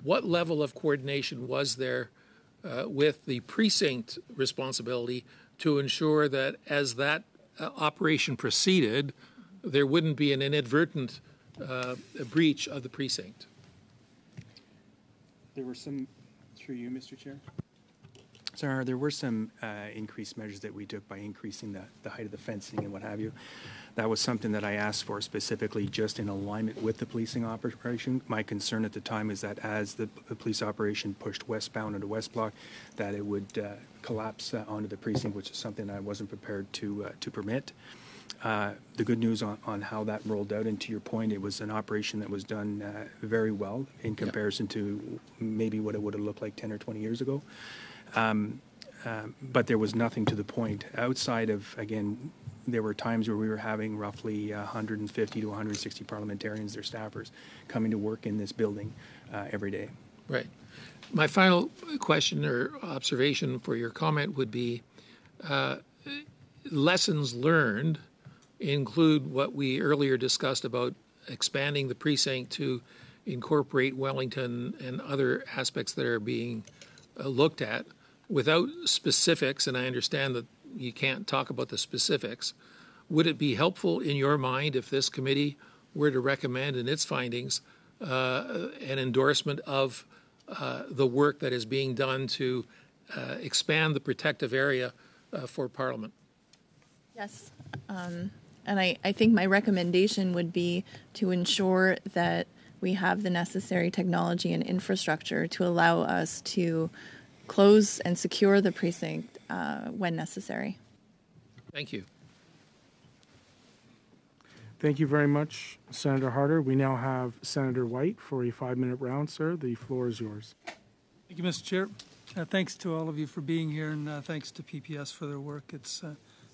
What level of coordination was there with the precinct responsibility to ensure that as that operation proceeded, there wouldn't be an inadvertent breach of the precinct? There were some, through you, Mr. Chair. Sorry, there were some increased measures that we took by increasing the height of the fencing and what have you. That was something that I asked for specifically just in alignment with the policing operation. My concern at the time is that as the police operation pushed westbound into West Block, that it would collapse onto the precinct, which is something I wasn't prepared to permit. The good news on how that rolled out, and to your point, it was an operation that was done very well in comparison to maybe what it would have looked like 10 or 20 years ago. But there was nothing to the point outside of, again, there were times where we were having roughly 150 to 160 parliamentarians, their staffers, coming to work in this building every day. Right. My final question or observation for your comment would be lessons learned include what we earlier discussed about expanding the precinct to incorporate Wellington and other aspects that are being looked at without specifics, and I understand that you can't talk about the specifics. Would it be helpful in your mind if this committee were to recommend in its findings an endorsement of the work that is being done to expand the protective area for Parliament? Yes. And I think my recommendation would be to ensure that we have the necessary technology and infrastructure to allow us to close and secure the precinct when necessary. Thank you. Thank you very much, Senator Harder. We now have Senator White for a 5-minute round, sir. The floor is yours. Thank you, Mr. Chair. Thanks to all of you for being here, and thanks to PPS for their work. It's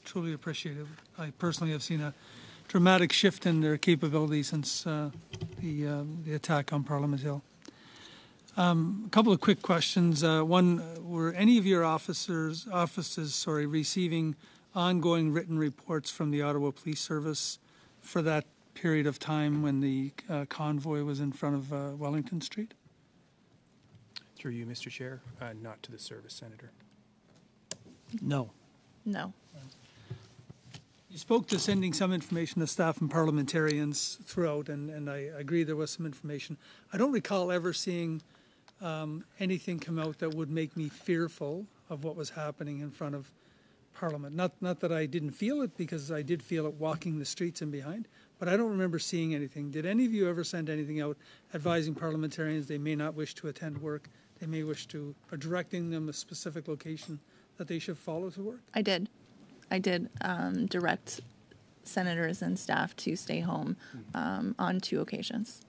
truly appreciated. I personally have seen a dramatic shift in their capability since the attack on Parliament Hill. A couple of quick questions. One, were any of your offices receiving ongoing written reports from the Ottawa Police Service for that period of time when the convoy was in front of Wellington Street? Through you, Mr. Chair, not to the service, Senator. No. No. You spoke to sending some information to staff and parliamentarians throughout, and I agree there was some information. I don't recall ever seeing anything come out that would make me fearful of what was happening in front of Parliament. Not that I didn't feel it, because I did feel it walking the streets and behind, but I don't remember seeing anything. Did any of you ever send anything out advising parliamentarians they may not wish to attend work, they may wish to, or directing them a specific location that they should follow to work? I did direct senators and staff to stay home on 2 occasions.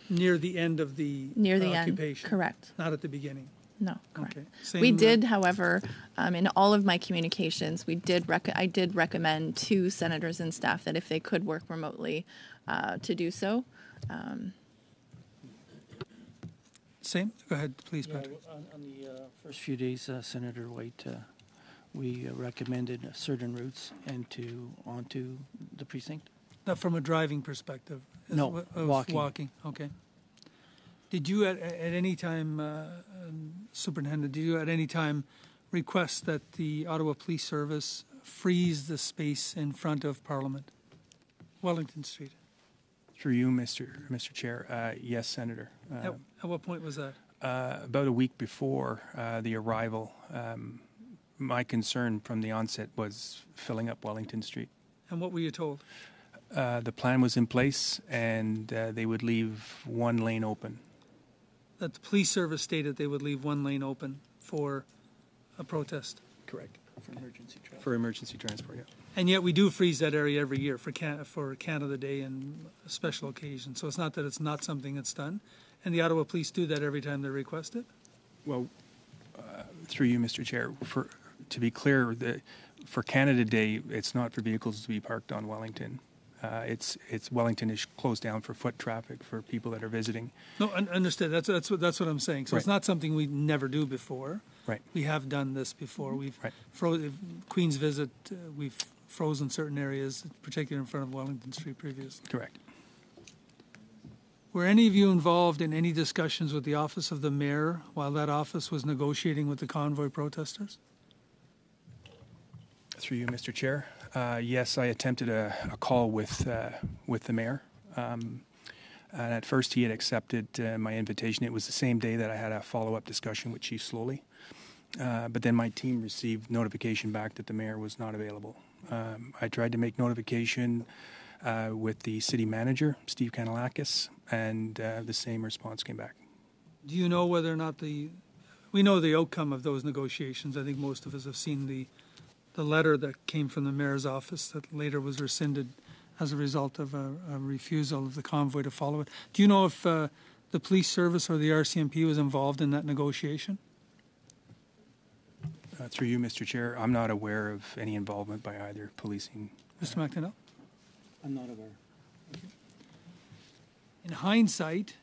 Near the end of the occupation? End, correct. Not at the beginning? No, correct. Okay. We did, however, in all of my communications, I did recommend to senators and staff that if they could work remotely, to do so. Same? Go ahead, please, Patrick. On the first few days, Senator White, we recommended certain routes onto the precinct. Not from a driving perspective? No, walking. Okay. Did you at any time, Superintendent, did you at any time request that the Ottawa Police Service freeze the space in front of Parliament, Wellington Street? Through you, Mr. Chair, yes, Senator. At what point was that? About a week before the arrival. My concern from the onset was filling up Wellington Street. And what were you told? The plan was in place, and they would leave one lane open. That the police service stated they would leave one lane open for a protest? Correct. For emergency transport, yeah. And yet we do freeze that area every year for Canada Day and special occasions. So it's not that it's not something that's done. And the Ottawa Police do that every time they request it? Well, through you, Mr. Chair, to be clear, for Canada Day, it's not for vehicles to be parked on Wellington. It's Wellington is closed down for foot traffic for people that are visiting. No, understood. That's what I'm saying. So It's not something we never do before. Right. We have done this before. We've right. Queen's Visit. We've frozen certain areas, particularly in front of Wellington Street previously. Correct. Were any of you involved in any discussions with the Office of the Mayor while that office was negotiating with the convoy protesters? Through you, Mr. Chair. Yes, I attempted a call with the mayor. And at first, he had accepted my invitation. It was the same day that I had a follow-up discussion with Chief Slowly. But then my team received notification back that the mayor was not available. I tried to make notification with the city manager, Steve Kanalakis, and the same response came back. Do you know whether or not we know the outcome of those negotiations? I think most of us have seen the letter that came from the mayor's office that later was rescinded as a result of a refusal of the convoy to follow it. Do you know if the police service or the RCMP was involved in that negotiation? Through you, Mr. Chair, I'm not aware of any involvement by either policing Mr. McDonell? I'm not aware. In hindsight,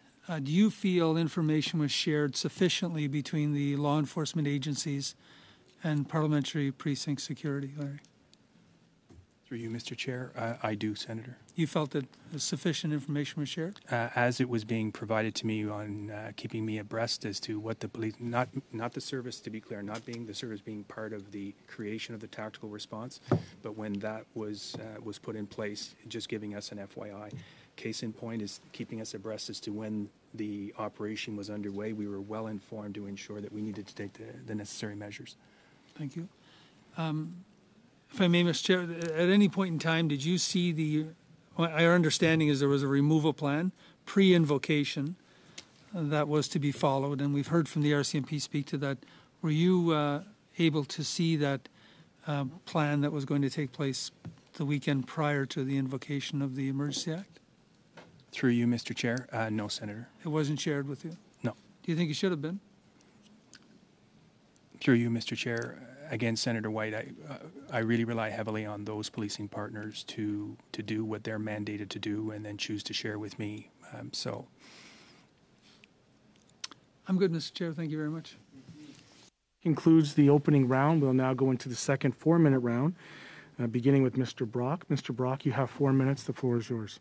do you feel information was shared sufficiently between the law enforcement agencies and parliamentary precinct security, Larry? Through you, Mr. Chair, I do, Senator. You felt that sufficient information was shared? As it was being provided to me on keeping me abreast as to what the police, not the service, to be clear, not being the service being part of the creation of the tactical response, but when that was put in place, just giving us an FYI. Case in point is keeping us abreast as to when the operation was underway. We were well informed to ensure that we needed to take the necessary measures. Thank you. If I may, Mr. Chair, at any point in time, did you see our understanding is there was a removal plan pre-invocation that was to be followed, and we've heard from the RCMP speak to that. Were you able to see that plan that was going to take place the weekend prior to the invocation of the Emergency Act? Through you, Mr. Chair, no, Senator. It wasn't shared with you? No. Do you think it should have been? Through you, Mr. Chair, again, Senator White, I really rely heavily on those policing partners to do what they're mandated to do and then choose to share with me. I'm good, Mr. Chair. Thank you very much. Concludes the opening round. We'll now go into the second 4-minute round, beginning with Mr. Brock. Mr. Brock, you have 4 minutes. The floor is yours.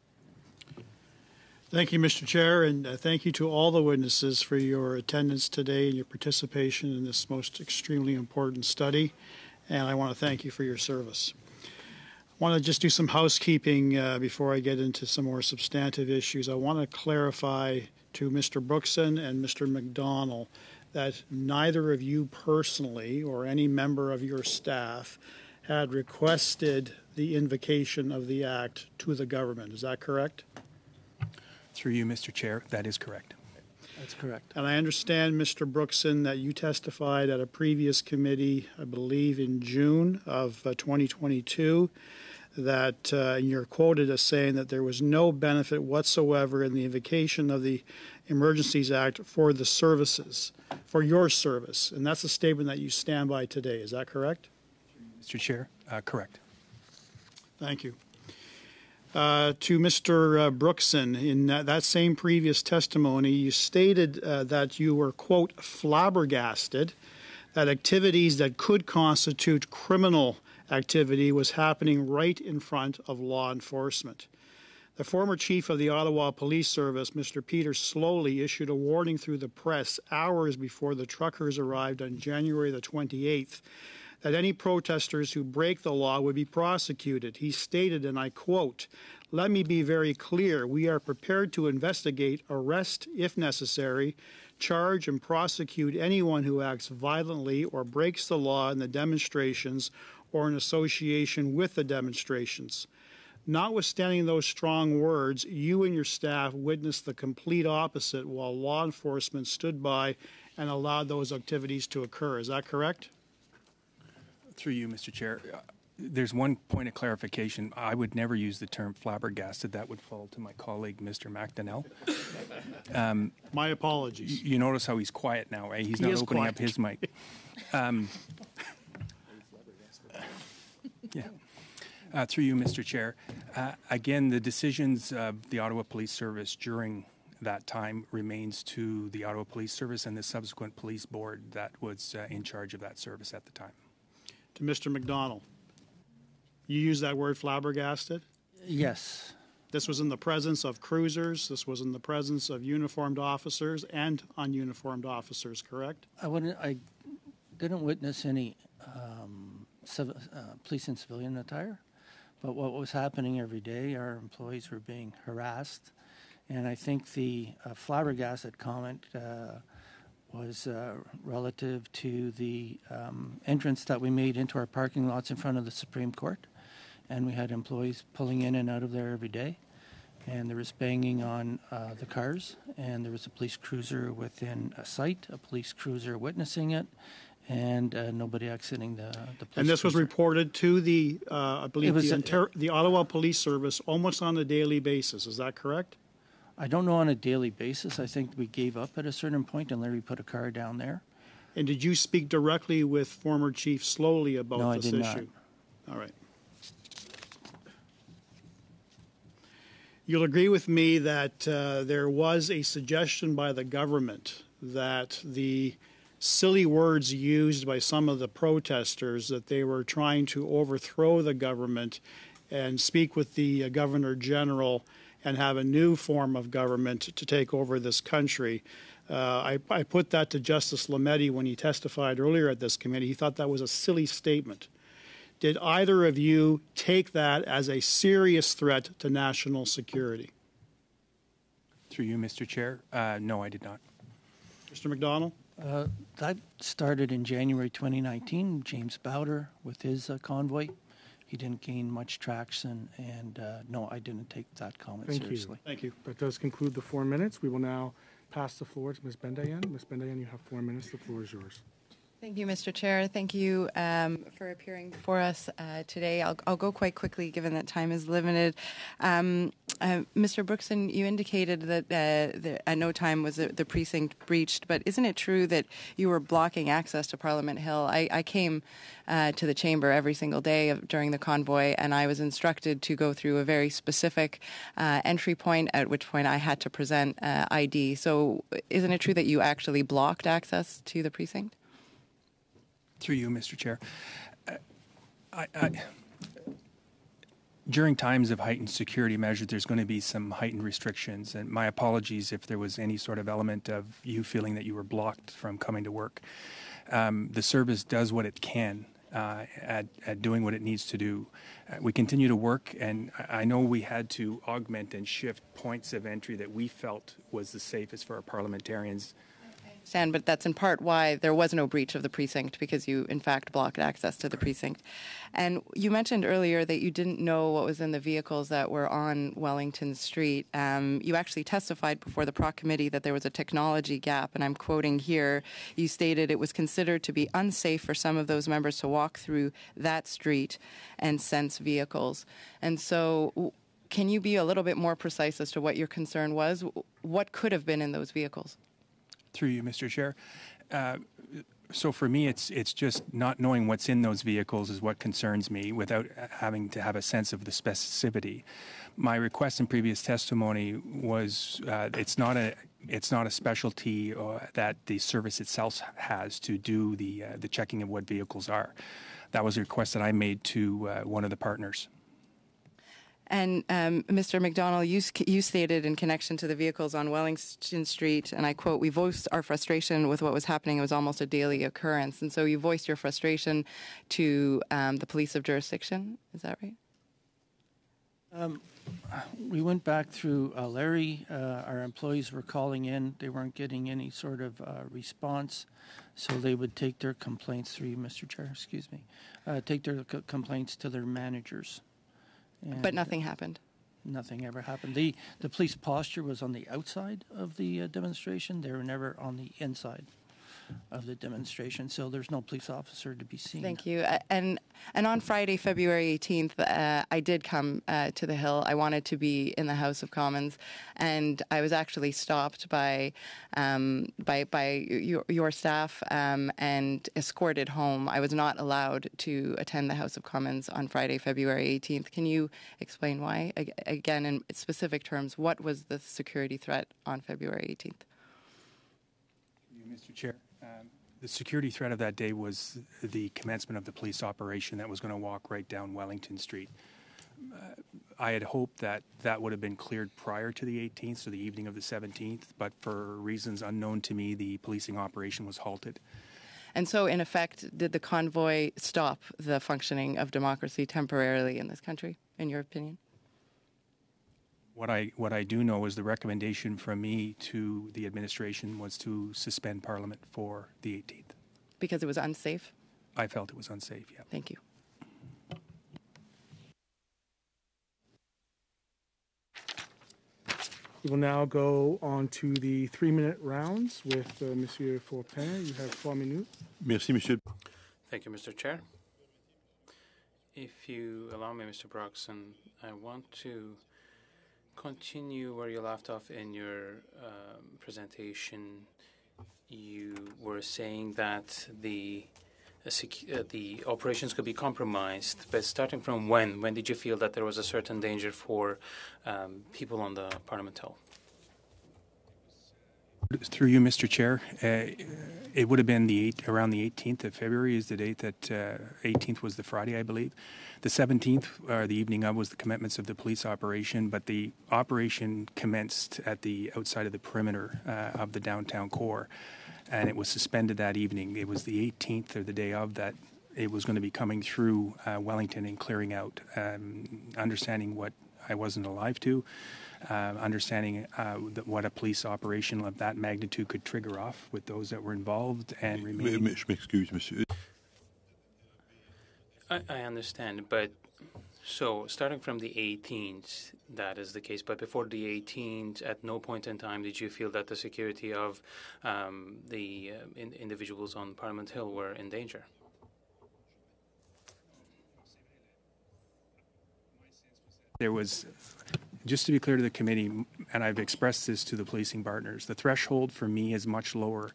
Thank you, Mr. Chair, and thank you to all the witnesses for your attendance today and your participation in this most extremely important study. And I want to thank you for your service. I want to just do some housekeeping before I get into some more substantive issues. I want to clarify to Mr. Brookson and Mr. McDonell that neither of you personally or any member of your staff had requested the invocation of the Act to the government. Is that correct? Through you, Mr. Chair, that is correct. That's correct. And I understand, Mr. Brookson, that you testified at a previous committee, I believe in June of 2022, that you're quoted as saying that there was no benefit whatsoever in the invocation of the Emergencies Act for the services, for your service. And that's a statement that you stand by today. Is that correct? Mr. Chair, correct. Thank you. To Mr. Brookson, in that same previous testimony, you stated that you were, quote, flabbergasted that activities that could constitute criminal activity was happening right in front of law enforcement. The former chief of the Ottawa Police Service, Mr. Peter Slowly, issued a warning through the press hours before the truckers arrived on January the 28th that any protesters who break the law would be prosecuted. He stated, and I quote, "Let me be very clear. We are prepared to investigate, arrest if necessary, charge and prosecute anyone who acts violently or breaks the law in the demonstrations or in association with the demonstrations." Notwithstanding those strong words, you and your staff witnessed the complete opposite while law enforcement stood by and allowed those activities to occur. Is that correct? Through you, Mr. Chair, there's one point of clarification. I would never use the term flabbergasted. That would fall to my colleague, Mr. McDonell. My apologies. You notice how he's quiet now, right? He's not opening up his mic. Yeah. Through you, Mr. Chair. Again, the decisions of the Ottawa Police Service during that time remains to the Ottawa Police Service and the subsequent police board that was in charge of that service at the time. To Mr. McDonell, you used that word flabbergasted? Yes. This was in the presence of cruisers, this was in the presence of uniformed officers and ununiformed officers, correct? I didn't witness any police in civilian attire, but what was happening every day, our employees were being harassed, and I think the flabbergasted comment was relative to the entrance that we made into our parking lots in front of the Supreme Court. And we had employees pulling in and out of there every day. And there was banging on the cars. And there was a police cruiser within a sight, a police cruiser witnessing it, and nobody exiting the police And this was cruiser. reported to the, I believe, the Ottawa Police Service almost on a daily basis. Is that correct? I don't know on a daily basis. I think we gave up at a certain point and Larry put a car down there. And did you speak directly with former Chief Slowly about this issue? No, I did not. All right. You'll agree with me that there was a suggestion by the government that the silly words used by some of the protesters, that they were trying to overthrow the government and speak with the Governor General and have a new form of government to take over this country. I put that to Justice Lametti when he testified earlier at this committee. He thought that was a silly statement. Did either of you take that as a serious threat to national security? Through you, Mr. Chair. No, I did not. Mr. McDonell? That started in January 2019. James Bowder with his convoy. He didn't gain much traction, and no, I didn't take that comment seriously. Thank you. That does conclude the 4 minutes. We will now pass the floor to Ms. Bendayan. Ms. Bendayan, you have 4 minutes. The floor is yours. Thank you, Mr. Chair. Thank you for appearing before us today. I'll go quite quickly, given that time is limited. Mr. Brookson, you indicated that at no time was the precinct breached, but isn't it true that you were blocking access to Parliament Hill? I came to the chamber every single day during the convoy, and I was instructed to go through a very specific entry point, at which point I had to present ID. So isn't it true that you actually blocked access to the precinct? Through you, Mr. Chair. During times of heightened security measures, there's going to be some heightened restrictions, and my apologies if there was any sort of element of you feeling that you were blocked from coming to work. The service does what it can at doing what it needs to do. We continue to work, and I know we had to augment and shift points of entry that we felt was the safest for our parliamentarians. But that's in part why there was no breach of the precinct, because you, in fact, blocked access to the precinct. And you mentioned earlier that you didn't know what was in the vehicles that were on Wellington Street. You actually testified before the Proc Committee that there was a technology gap, and I'm quoting here. You stated it was considered to be unsafe for some of those members to walk through that street and sense vehicles. And so can you be a little bit more precise as to what your concern was? What could have been in those vehicles? Through you, Mr. Chair. So for me, it's just not knowing what's in those vehicles is what concerns me, without having to have a sense of the specificity. My request in previous testimony was it's not a specialty that the service itself has to do the checking of what vehicles are. That was a request that I made to one of the partners. And Mr. McDonell, you stated in connection to the vehicles on Wellington Street, and I quote, "We voiced our frustration with what was happening. It was almost a daily occurrence." And so you voiced your frustration to the police of jurisdiction. Is that right? We went back through Larry. Our employees were calling in. They weren't getting any sort of response. So they would take their complaints through you, Mr. Chair, excuse me, take their complaints to their managers. And but nothing happened. Nothing ever happened. The police posture was on the outside of the demonstration. They were never on the inside of the demonstration, so there's no police officer to be seen. Thank you. And on Friday, February 18th, I did come to the Hill. I wanted to be in the House of Commons, and I was actually stopped by your staff and escorted home. I was not allowed to attend the House of Commons on Friday, February 18th. Can you explain why? Again, in specific terms, what was the security threat on February 18th? Mr. Chair. The security threat of that day was the commencement of the police operation that was going to walk right down Wellington Street. I had hoped that that would have been cleared prior to the 18th, so the evening of the 17th, but for reasons unknown to me, the policing operation was halted. And so, in effect, did the convoy stop the functioning of democracy temporarily in this country, in your opinion? What I do know is the recommendation from me to the administration was to suspend Parliament for the 18th. Because it was unsafe? I felt it was unsafe, yeah. Thank you. We will now go on to the 3-minute rounds with Monsieur Fortin. You have 4 minutes. Merci, Monsieur. Thank you, Mr. Chair. If you allow me, Mr. Brookson, I want to continue where you left off in your presentation. You were saying that the the operations could be compromised. But starting from when? When did you feel that there was a certain danger for people on the Parliament Hill? Through you, Mr. Chair, it would have been around the 18th of February is the date that 18th was the Friday, I believe. The 17th, or the evening of, was the commencement of the police operation, but the operation commenced at the outside of the perimeter of the downtown core, and it was suspended that evening. It was the 18th, or the day of, that it was going to be coming through Wellington and clearing out, understanding what I wasn't alive to, understanding what a police operation of that magnitude could trigger off with those that were involved, and remaining. Je m'excuse, monsieur. I understand, but so starting from the 18th, that is the case. But before the 18th, at no point in time did you feel that the security of the individuals on Parliament Hill were in danger? There was, just to be clear to the committee, and I've expressed this to the policing partners, the threshold for me is much lower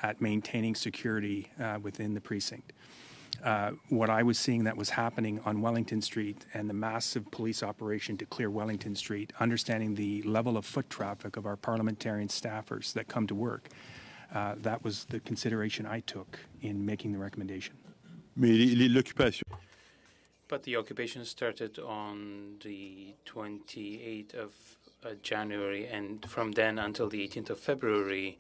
at maintaining security within the precinct. What I was seeing that was happening on Wellington Street and the massive police operation to clear Wellington Street, understanding the level of foot traffic of our parliamentarian staffers that come to work, that was the consideration I took in making the recommendation. L'occupation. But the occupation started on the 28th of January, and from then until the 18th of February,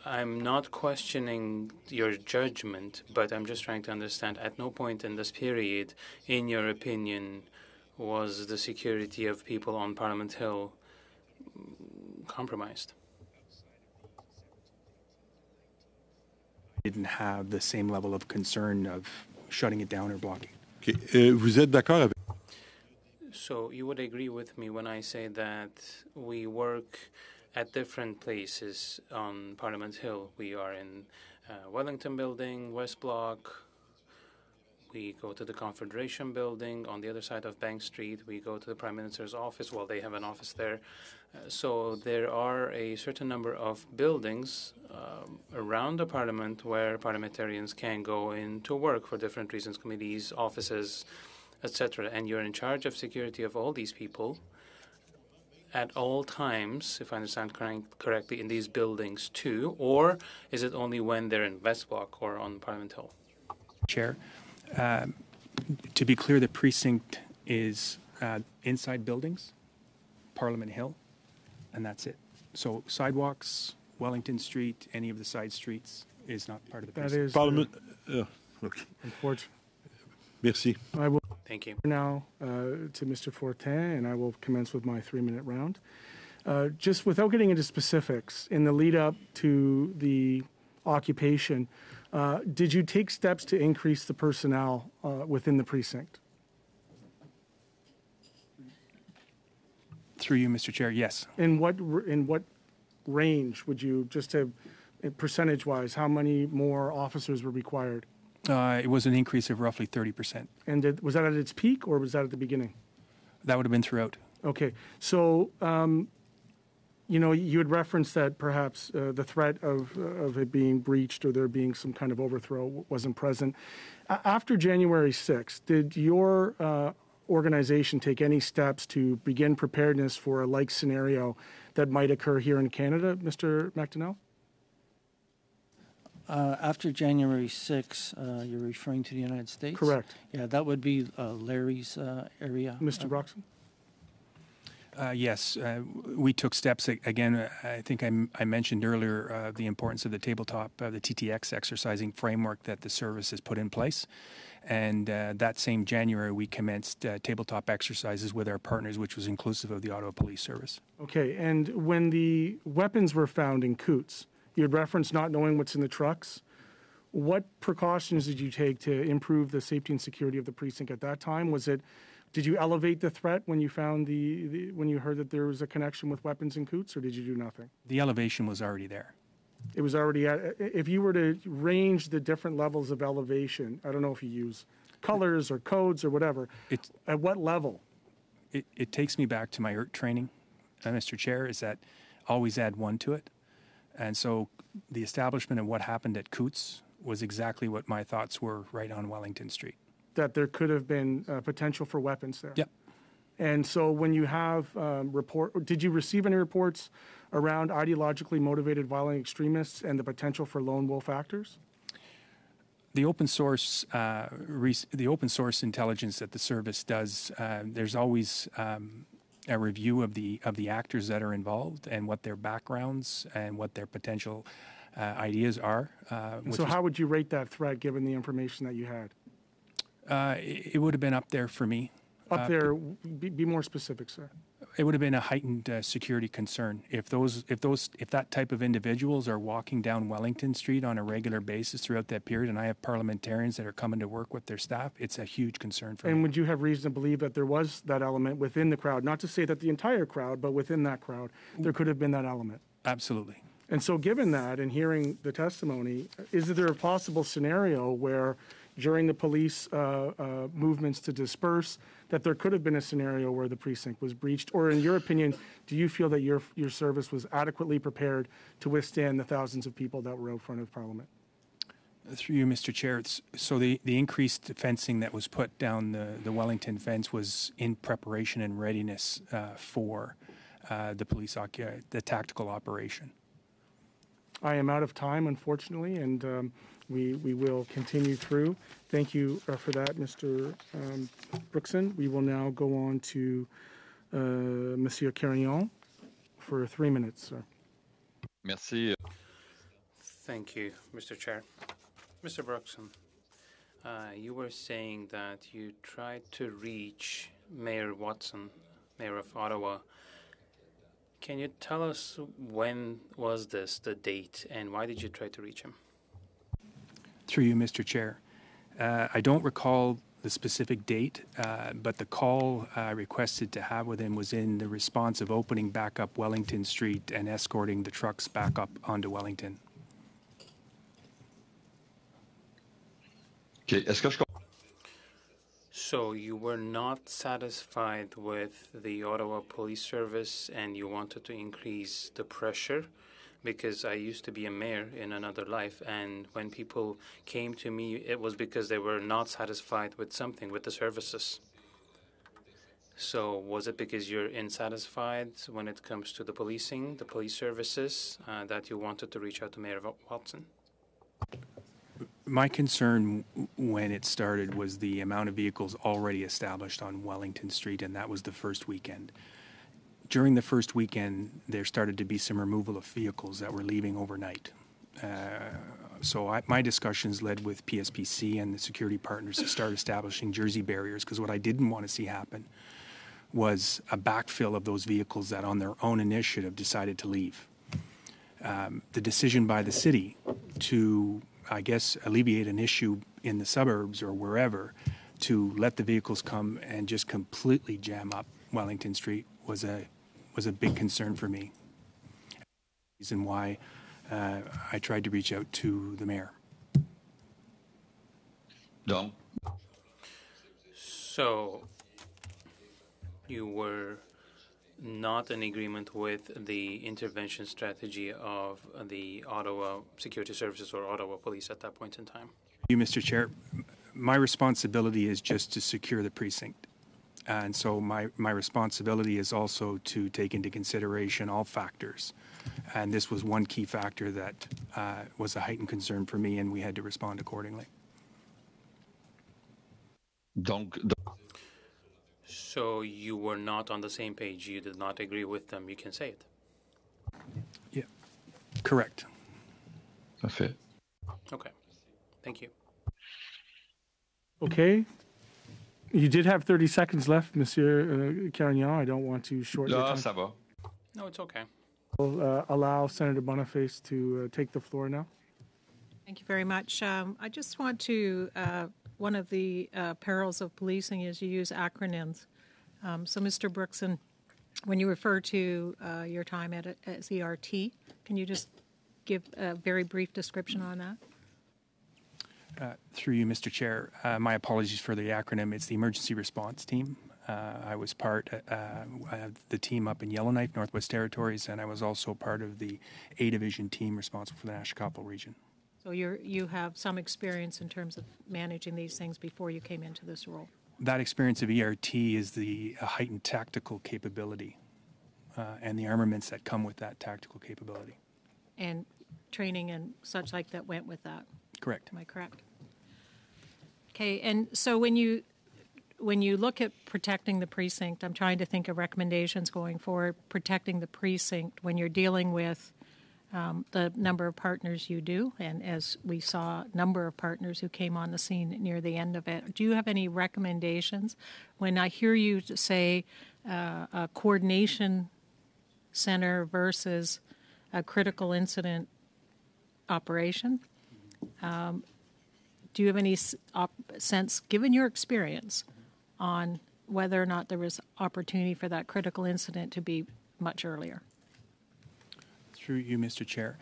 I'm not questioning your judgment, but I'm just trying to understand, at no point in this period, in your opinion, was the security of people on Parliament Hill compromised? Didn't have the same level of concern of shutting it down or blocking. Okay. Vous êtes d'accord avec... So you would agree with me when I say that we work at different places on Parliament Hill. We are in Wellington Building, West Block. We go to the Confederation Building on the other side of Bank Street. We go to the Prime Minister's office. Well, they have an office there. So there are a certain number of buildings around the Parliament where parliamentarians can go in to work for different reasons, committees, offices, etc. And you're in charge of security of all these people at all times, if I understand correctly, in these buildings too, or is it only when they're in West Block or on Parliament Hill? Chair, to be clear, the precinct is inside buildings, Parliament Hill, and that's it. So sidewalks, Wellington Street, any of the side streets is not part of the precinct. That is Parliament... okay. unfortunate. Merci. I will Thank you. now to Mr. Fortin, and I will commence with my 3-minute round. Just without getting into specifics, in the lead up to the occupation, did you take steps to increase the personnel within the precinct? Through you, Mr. Chair, yes. In what range would you, just to percentage-wise, how many more officers were required? It was an increase of roughly 30%. And was that at its peak, or was that at the beginning? That would have been throughout. Okay. So, you had referenced that perhaps the threat of it being breached or there being some kind of overthrow wasn't present. After January 6th, did your organization take any steps to begin preparedness for a like scenario that might occur here in Canada, Mr. McDonell? After January 6, you're referring to the United States? Correct. Yeah, that would be Larry's area. Mr. Brookson? Yes, we took steps. Again, I think I mentioned earlier the importance of the tabletop, the TTX exercising framework that the service has put in place. And that same January, we commenced tabletop exercises with our partners, which was inclusive of the Ottawa Police Service. Okay, and when the weapons were found in Coots, you had referenced not knowing what's in the trucks. What precautions did you take to improve the safety and security of the precinct at that time? Did you elevate the threat when you found when you heard that there was a connection with weapons in Coots, or did you do nothing? The elevation was already there. It was already if you were to range the different levels of elevation, I don't know if you use colors or codes or whatever, at what level? It takes me back to my ERT training, Mr. Chair, is that always add one to it. And so the establishment of what happened at Coots was exactly what my thoughts were right on Wellington Street. That there could have been potential for weapons there. Yep. And so when you have did you receive any reports around ideologically motivated violent extremists and the potential for lone wolf actors? The open source intelligence that the service does, there's always a review of the actors that are involved and what their backgrounds and what their potential ideas are. So how would you rate that threat given the information that you had? It would have been up there for me. Up there, be more specific, sir. It would have been a heightened security concern if that type of individuals are walking down Wellington Street on a regular basis throughout that period, and I have parliamentarians that are coming to work with their staff. It's a huge concern for me. And would you have reason to believe that there was that element within the crowd? Not to say that the entire crowd, but within that crowd, there could have been that element. Absolutely. And so, given that, and hearing the testimony, is there a possible scenario where, during the police movements to disperse, that there could have been a scenario where the precinct was breached? Or in your opinion, do you feel that your service was adequately prepared to withstand the thousands of people that were out front of Parliament? Through you, Mr. Chair, so the increased fencing that was put down the Wellington fence was in preparation and readiness for the police, the tactical operation. I am out of time, unfortunately, and we will continue through. Thank you for that, Mr. Brookson. We will now go on to Monsieur Carignan for 3 minutes, sir. Merci. Thank you, Mr. Chair. Mr. Brookson, you were saying that you tried to reach Mayor Watson, Mayor of Ottawa. Can you tell us when was this, the date, and why did you try to reach him? Through you, Mr. Chair. I don't recall the specific date, but the call I requested to have with him was in the response of opening back up Wellington Street and escorting the trucks back up onto Wellington. Okay. So you were not satisfied with the Ottawa Police Service and you wanted to increase the pressure? Because I used to be a mayor in another life, and when people came to me, it was because they were not satisfied with something, with the services. So was it because you're insatisfied when it comes to the policing, the police services, that you wanted to reach out to Mayor Watson? My concern when it started was the amount of vehicles already established on Wellington Street, and that was the first weekend. During the first weekend, there started to be some removal of vehicles that were leaving overnight. My discussions led with PSPC and the security partners to start establishing jersey barriers, because what I didn't want to see happen was a backfill of those vehicles that on their own initiative decided to leave. The decision by the city to, I guess, alleviate an issue in the suburbs or wherever, to let the vehicles come and just completely jam up Wellington Street was a big concern for me. Reason why I tried to reach out to the mayor. Dom. So you were not in agreement with the intervention strategy of the Ottawa Security Services or Ottawa Police at that point in time? You, Mr. Chair, my responsibility is just to secure the precinct. And so my responsibility is also to take into consideration all factors. And this was one key factor that was a heightened concern for me, and we had to respond accordingly. So you were not on the same page. You did not agree with them. You can say it. Yeah, correct. Parfait. Okay. Thank you. Okay. You did have 30 seconds left, Monsieur Carignan. I don't want to shorten your time. Ça va. No, it's okay. We'll allow Senator Boniface to take the floor now. Thank you very much. I just want to, one of the perils of policing is you use acronyms. So, Mr. Brookson, when you refer to your time at CRT, can you just give a very brief description on that? Through you, Mr. Chair, my apologies for the acronym. It's the Emergency Response Team. I was part of the team up in Yellowknife, Northwest Territories, and I was also part of the A Division team responsible for the National Capital Region. So you have some experience in terms of managing these things before you came into this role. That experience of ERT is the heightened tactical capability and the armaments that come with that tactical capability. And training and such like that went with that. Correct. Am I correct? Okay, and so when you look at protecting the precinct, I'm trying to think of recommendations going forward, protecting the precinct when you're dealing with the number of partners you do, and as we saw, number of partners who came on the scene near the end of it. Do you have any recommendations? When I hear you say a coordination center versus a critical incident operation, do you have any sense, given your experience, on whether or not there was opportunity for that critical incident to be much earlier? Through you, Mr. Chair.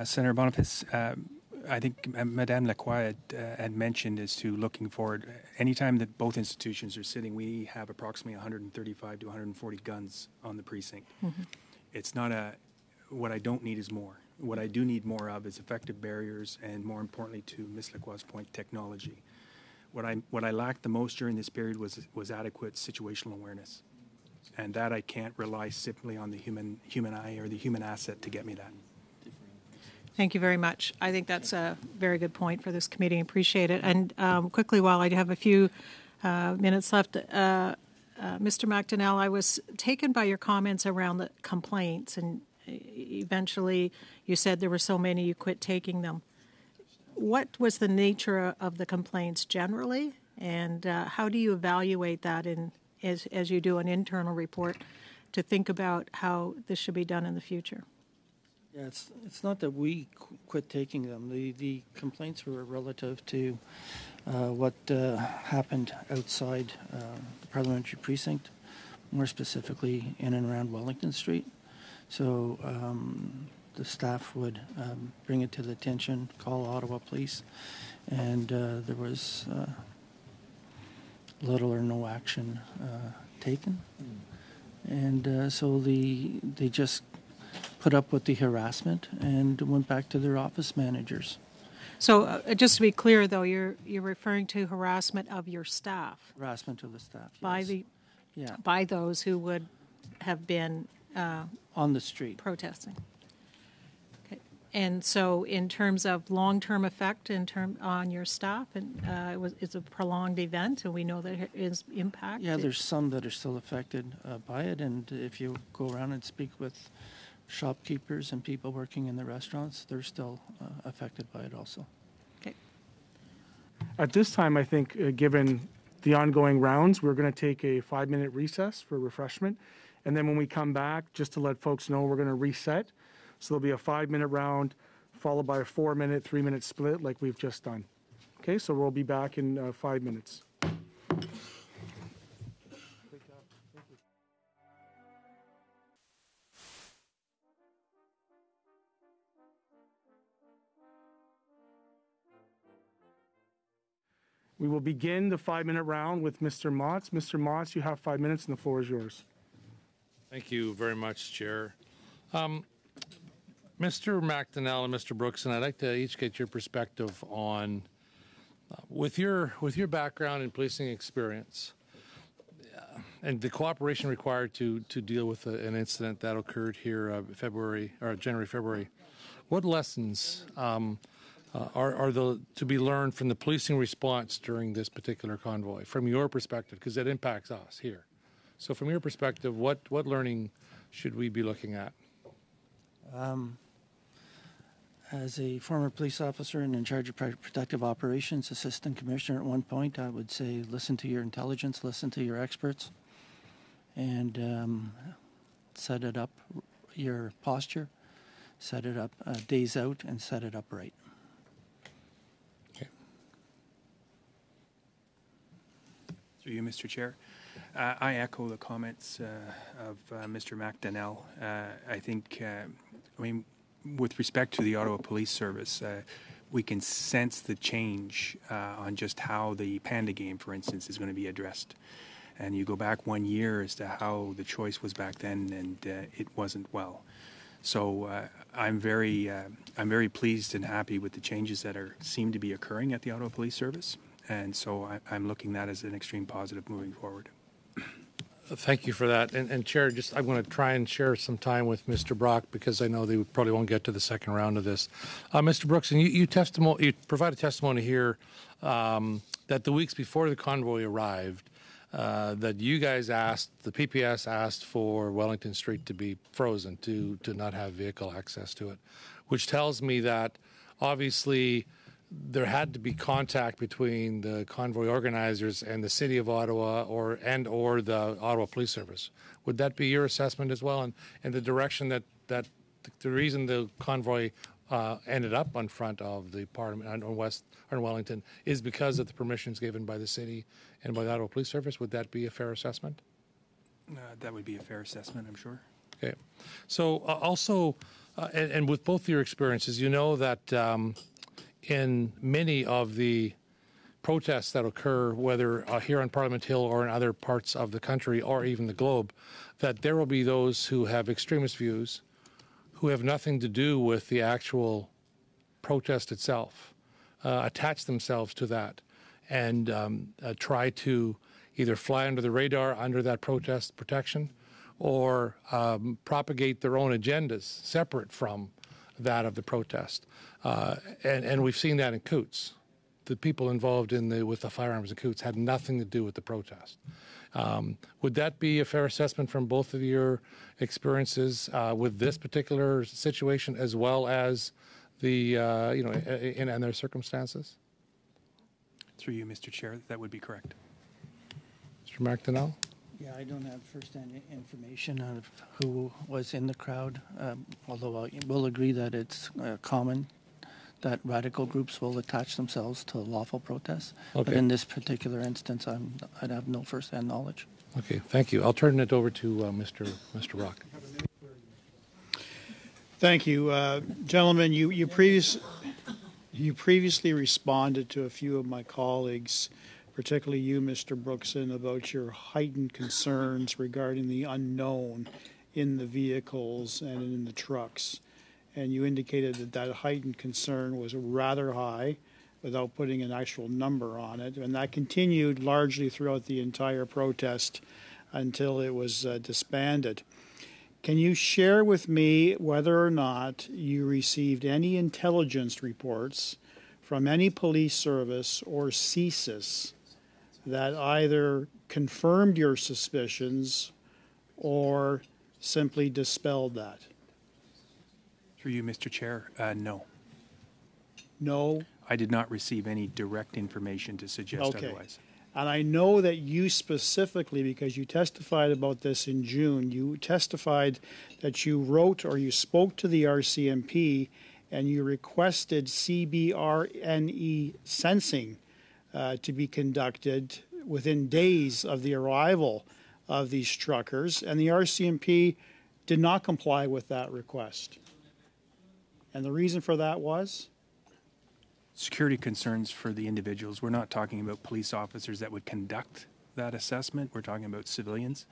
Senator Boniface, I think Madame Lacroix had mentioned as to looking forward, anytime that both institutions are sitting, we have approximately 135 to 140 guns on the precinct. Mm-hmm. It's not what I don't need is more. What I do need more of is effective barriers and, more importantly, to Ms. Lacroix's point, technology. What I lacked the most during this period was adequate situational awareness. And that I can't rely simply on the human eye or the human asset to get me that. Thank you very much. I think that's a very good point for this committee. I appreciate it. And quickly, while I have a few minutes left, Mr. McDonell, I was taken by your comments around the complaints, and eventually you said there were so many you quit taking them. What was the nature of the complaints generally, and how do you evaluate that as you do an internal report to think about how this should be done in the future? Yeah, it's not that we quit taking them. The complaints were relative to what happened outside the parliamentary precinct, more specifically in and around Wellington Street. So the staff would bring it to the attention, call Ottawa Police, and there was little or no action taken. And so they just put up with the harassment and went back to their office managers. So just to be clear, though, you're referring to harassment of your staff. Harassment of the staff, yes. By those who would have been on the street protesting. Okay. And so, in terms of long-term effect, on your staff, and it's a prolonged event, and we know that it is impact. Yeah, there's some that are still affected by it, and if you go around and speak with shopkeepers and people working in the restaurants, they're still affected by it also. Okay. At this time, I think, given the ongoing rounds, we're going to take a 5-minute recess for refreshment. And then when we come back, just to let folks know, we're going to reset. So there'll be a 5-minute round followed by a 4-minute, 3-minute split like we've just done. Okay, so we'll be back in 5 minutes. We will begin the 5-minute round with Mr. Motts. Mr. Motts, you have 5 minutes and the floor is yours. Thank you very much, Chair. Mr. McDonell and Mr. Brookson, I'd like to each get your perspective on, with your background and policing experience, and the cooperation required to deal with an incident that occurred here January, February. What lessons are to be learned from the policing response during this particular convoy, from your perspective, because it impacts us here? So from your perspective, what learning should we be looking at? As a former police officer and in charge of protective operations, assistant commissioner at one point, I would say listen to your intelligence, listen to your experts, and set it up, your posture, set it up days out, and set it up right. Okay. Through you, Mr. Chair. I echo the comments of Mr. McDonell. I think, with respect to the Ottawa Police Service, we can sense the change on just how the Panda game, for instance, is going to be addressed. And you go back 1 year as to how the choice was back then, and it wasn't well. So I'm very pleased and happy with the changes that seem to be occurring at the Ottawa Police Service, and so I'm looking at that as an extreme positive moving forward. Thank you for that. And Chair, I'm going to try and share some time with Mr. Brock because I know they probably won't get to the second round of this. Mr. Brookson, you provided testimony here that the weeks before the convoy arrived, that you guys the PPS asked for Wellington Street to be frozen, to not have vehicle access to it, which tells me that obviously there had to be contact between the convoy organizers and the City of Ottawa or the Ottawa Police Service. Would that be your assessment as well? And the direction that the reason the convoy ended up on front of the Parliament on Wellington is because of the permissions given by the City and by the Ottawa Police Service? Would that be a fair assessment? That would be a fair assessment, I'm sure. Okay. So also, and with both your experiences, you know that in many of the protests that occur, whether here on Parliament Hill or in other parts of the country or even the globe, that there will be those who have extremist views who have nothing to do with the actual protest itself, attach themselves to that and try to either fly under the radar under that protest protection or propagate their own agendas separate from that of the protest. And we've seen that in Coots. The people involved with the firearms in Coots had nothing to do with the protest. Would that be a fair assessment from both of your experiences with this particular situation as well as the, in their circumstances? Through you, Mr. Chair, that would be correct. Mr. McDonell? Yeah, I don't have first-hand information of who was in the crowd, although I will agree that it's common that radical groups will attach themselves to lawful protests. Okay. But in this particular instance, I'd have no first-hand knowledge. Okay, thank you. I'll turn it over to Mr. Rock. Thank you. Gentlemen, you previously responded to a few of my colleagues, particularly you, Mr. Brookson, about your heightened concerns regarding the unknown in the vehicles and in the trucks. And you indicated that heightened concern was rather high without putting an actual number on it. And that continued largely throughout the entire protest until it was disbanded. Can you share with me whether or not you received any intelligence reports from any police service or CSIS that either confirmed your suspicions or simply dispelled that? Through you, Mr. Chair, no. No? I did not receive any direct information to suggest otherwise. And I know that you specifically, because you testified about this in June, you testified that you wrote or you spoke to the RCMP and you requested CBRNE sensing to be conducted within days of the arrival of these truckers, and the RCMP did not comply with that request. And the reason for that was? Security concerns for the individuals. We're not talking about police officers that would conduct that assessment. We're talking about civilians,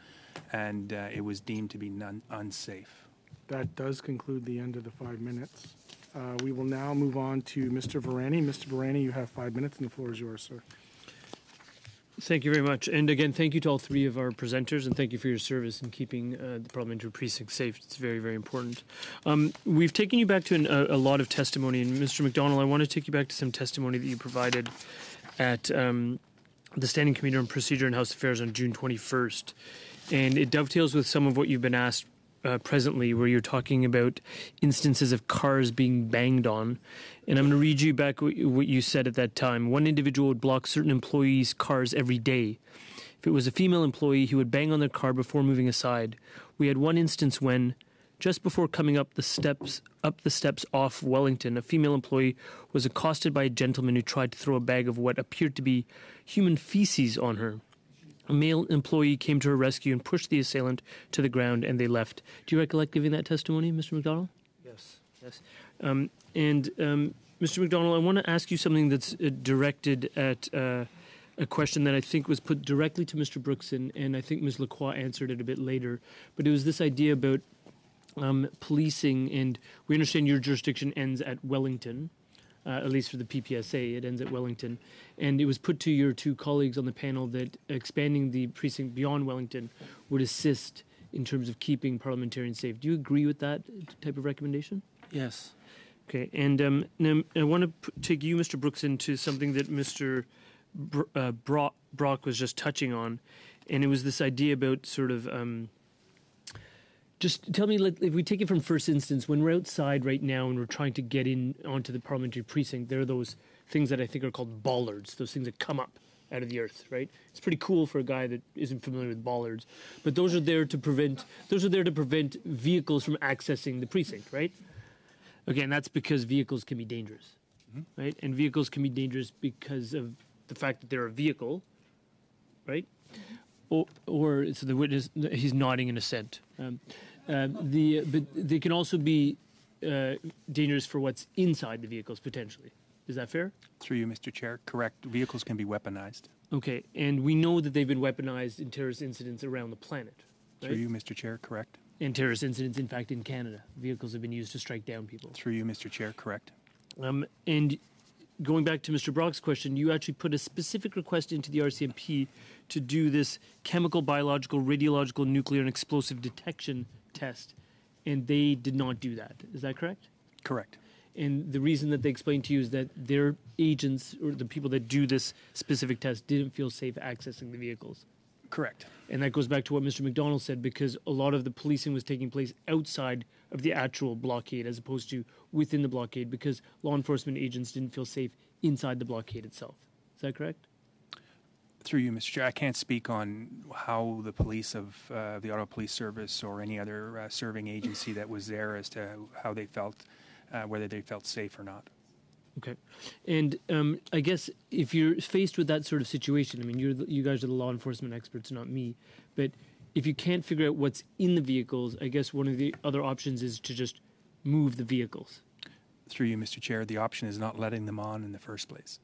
and it was deemed to be unsafe. That does conclude the end of the 5 minutes. We will now move on to Mr. Varani. Mr. Varani, you have 5 minutes, and the floor is yours, sir. Thank you very much. And again, thank you to all three of our presenters, and thank you for your service in keeping the parliamentary precinct safe. It's very, very important. We've taken you back to a lot of testimony, and Mr. McDonell, I want to take you back to some testimony that you provided at the Standing Committee on Procedure and House Affairs on June 21st. And it dovetails with some of what you've been asked presently, where you're talking about instances of cars being banged on. And I'm going to read you back what you said at that time. One individual would block certain employees' cars every day. If it was a female employee, he would bang on their car before moving aside. We had one instance when, just before coming up the steps off Wellington, a female employee was accosted by a gentleman who tried to throw a bag of what appeared to be human feces on her. A male employee came to her rescue and pushed the assailant to the ground, and they left. Do you recollect giving that testimony, Mr. McDonell? Yes. Mr. McDonell, I want to ask you something that's directed at a question that I think was put directly to Mr. Brookson, and I think Ms. Lacroix answered it a bit later. But it was this idea about policing, and we understand your jurisdiction ends at Wellington, at least for the PPSA, it ends at Wellington. And it was put to your two colleagues on the panel that expanding the precinct beyond Wellington would assist in terms of keeping parliamentarians safe. Do you agree with that type of recommendation? Yes. Okay, and now I want to take you, Mr. Brookson, to something that Mr. Brock was just touching on, and it was this idea about sort of just tell me, if we take it from first instance, when we're outside right now and we're trying to get in onto the parliamentary precinct, there are those things that I think are called bollards, those things that come up out of the earth, right? It's pretty cool for a guy that isn't familiar with bollards, but those are there to prevent vehicles from accessing the precinct, right? Okay, and that's because vehicles can be dangerous, right? And vehicles can be dangerous because of the fact that they're a vehicle, right? Or so the witness, he's nodding in assent. But they can also be dangerous for what's inside the vehicles potentially. Is that fair? Through you, Mr. Chair, correct. Vehicles can be weaponized. Okay, and we know that they've been weaponized in terrorist incidents around the planet. Right? Through you, Mr. Chair, correct. And terrorist incidents, in fact, in Canada. Vehicles have been used to strike down people. Through you, Mr. Chair, correct. And going back to Mr. Brock's question, you actually put a specific request into the RCMP to do this chemical, biological, radiological, nuclear, and explosive detection test, and they did not do that. Is that correct? Correct. And the reason that they explained to you is that their agents, or the people that do this specific test, didn't feel safe accessing the vehicles. Correct. And that goes back to what Mr. McDonell said, because a lot of the policing was taking place outside of the actual blockade as opposed to within the blockade, because law enforcement agents didn't feel safe inside the blockade itself. Is that correct? Through you, Mr. Chair, I can't speak on how the police of the Ottawa Police Service or any other serving agency that was there as to how they felt, whether they felt safe or not. Okay. And I guess if you're faced with that sort of situation, I mean, you guys are the law enforcement experts, not me, but if you can't figure out what's in the vehicles, I guess one of the other options is to just move the vehicles. Through you, Mr. Chair, the option is not letting them on in the first place.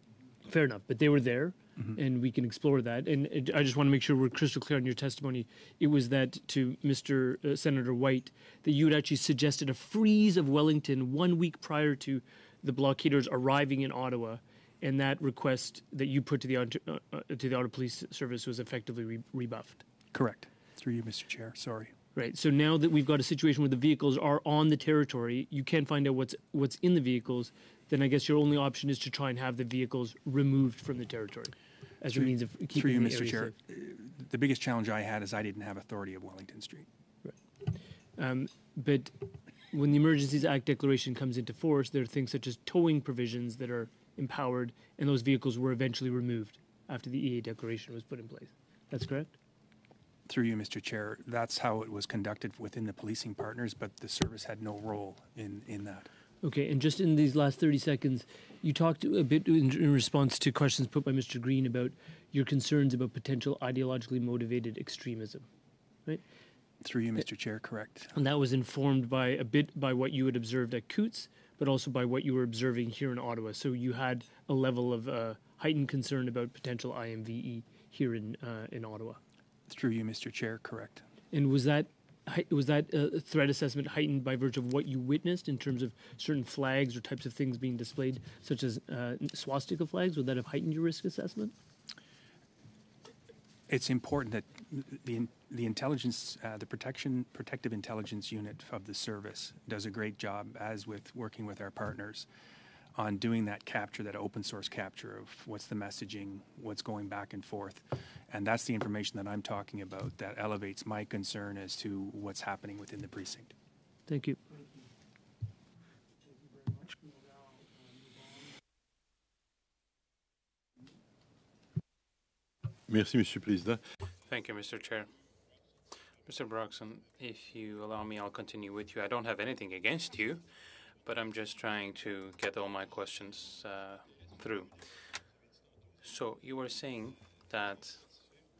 Fair enough, but they were there, and we can explore that. And I just want to make sure we're crystal clear on your testimony. It was that to Mr. Senator White that you had actually suggested a freeze of Wellington 1 week prior to the blockaders arriving in Ottawa, and that request that you put to the Ottawa Police Service was effectively rebuffed. Correct. Through you, Mr. Chair. Sorry. Right. So now that we've got a situation where the vehicles are on the territory, you can't find out what's in the vehicles. Then I guess your only option is to try and have the vehicles removed from the territory as a means of keeping through you, the Mr. area Chair. safe. The biggest challenge I had is I didn't have authority of Wellington Street. Right. But when the Emergencies Act declaration comes into force, there are things such as towing provisions that are empowered, and those vehicles were eventually removed after the EA declaration was put in place. That's correct? Through you, Mr. Chair, that's how it was conducted within the policing partners, but the service had no role in that. Okay, and just in these last 30 seconds, you talked a bit in response to questions put by Mr. Green about your concerns about potential ideologically motivated extremism, right? Through you, Mr. Chair, correct. And that was informed by what you had observed at Coots, but also by what you were observing here in Ottawa. So you had a level of heightened concern about potential IMVE here in Ottawa. Through you, Mr. Chair, correct. And was that threat assessment heightened by virtue of what you witnessed in terms of certain flags or types of things being displayed, such as swastika flags? Would that have heightened your risk assessment? It's important that the intelligence, the protective intelligence unit of the service does a great job, as with working with our partners, on doing that capture, that open source capture of what's the messaging, what's going back and forth. And that's the information that I'm talking about that elevates my concern as to what's happening within the precinct. Thank you. Merci, Monsieur le Président. Thank you, Mr. Chair. Mr. Brookson, if you allow me, I'll continue with you. I don't have anything against you, but I'm just trying to get all my questions through. So you were saying that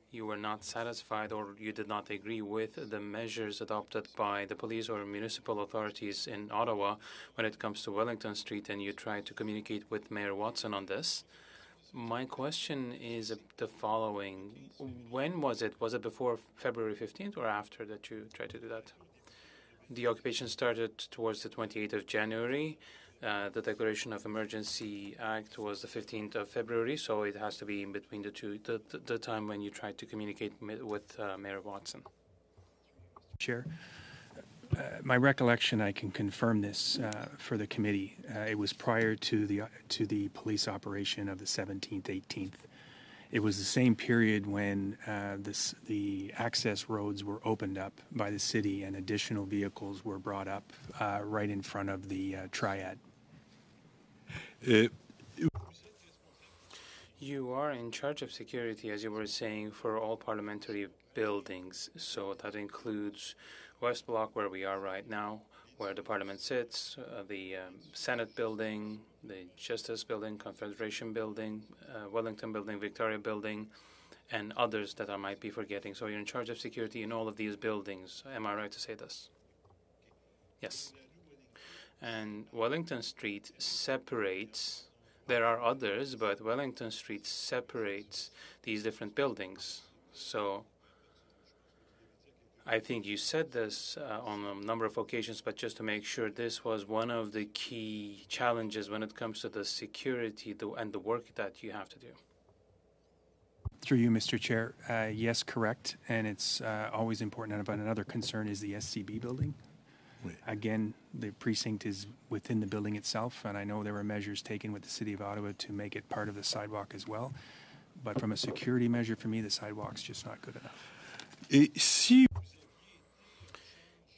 you were not satisfied or you did not agree with the measures adopted by the police or municipal authorities in Ottawa when it comes to Wellington Street, and you tried to communicate with Mayor Watson on this. My question is the following. When was it? Was it before February 15th or after that you tried to do that? The occupation started towards the 28th of January. The Declaration of Emergency Act was the 15th of February, so it has to be in between the two, the time when you tried to communicate with Mayor Watson. Chair, my recollection, I can confirm this for the committee. It was prior to the police operation of the 17th, 18th. It was the same period when the access roads were opened up by the city and additional vehicles were brought up right in front of the triad. You are in charge of security, as you were saying, for all parliamentary buildings. So that includes West Block, where we are right now, where the Parliament sits, the Senate building, the Justice building, Confederation building, Wellington building, Victoria building, and others that I might be forgetting. So you're in charge of security in all of these buildings. Am I right to say this? Yes. And Wellington Street separates, there are others, but Wellington Street separates these different buildings. So I think you said this on a number of occasions, but just to make sure, this was one of the key challenges when it comes to the security and the work that you have to do. Through you, Mr. Chair, yes, correct. And it's always important. But another concern is the SCB building. Again, the precinct is within the building itself, and I know there were measures taken with the City of Ottawa to make it part of the sidewalk as well. But from a security measure, for me, the sidewalk's just not good enough.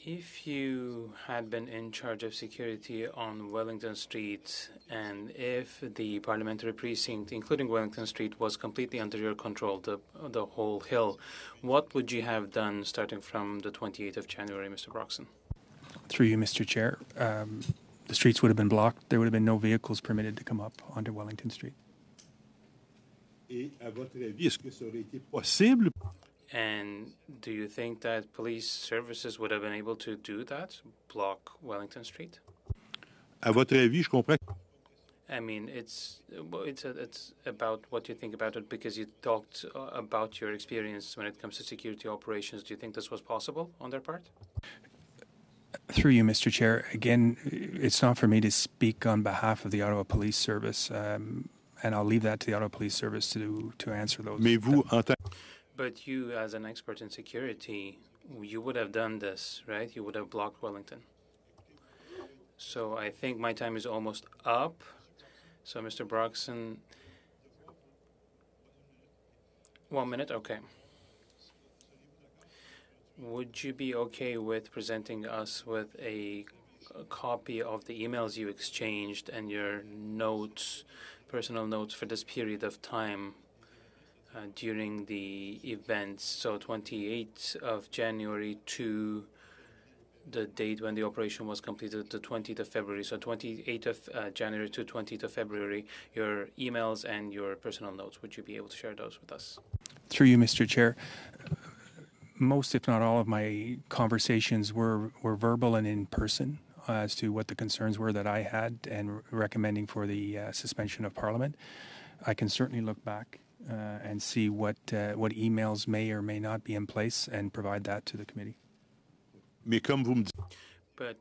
If you had been in charge of security on Wellington Street, and if the parliamentary precinct, including Wellington Street, was completely under your control, the whole hill, what would you have done starting from the 28th of January, Mr. Brookson? Through you, Mr. Chair, the streets would have been blocked. There would have been no vehicles permitted to come up onto Wellington Street. And do you think that police services would have been able to do that, block Wellington Street? À votre avis, je comprends. I mean, it's about what you think about it, because you talked about your experience when it comes to security operations. Do you think this was possible on their part? Through you, Mr. Chair, again, it's not for me to speak on behalf of the Ottawa Police Service, and I'll leave that to the Ottawa Police Service to answer those. But you, as an expert in security, you would have done this, right? You would have blocked Wellington. So I think my time is almost up. So, Mr. Brookson, 1 minute? Okay. Would you be okay with presenting us with a copy of the emails you exchanged and your notes, personal notes for this period of time during the events? So 28th of January to the date when the operation was completed, the 20th of February. So 28th of January to 20th of February, your emails and your personal notes. Would you be able to share those with us? Through you, Mr. Chair. Most, if not all, of my conversations were verbal and in person as to what the concerns were that I had and recommending for the suspension of Parliament. I can certainly look back and see what emails may or may not be in place and provide that to the committee. But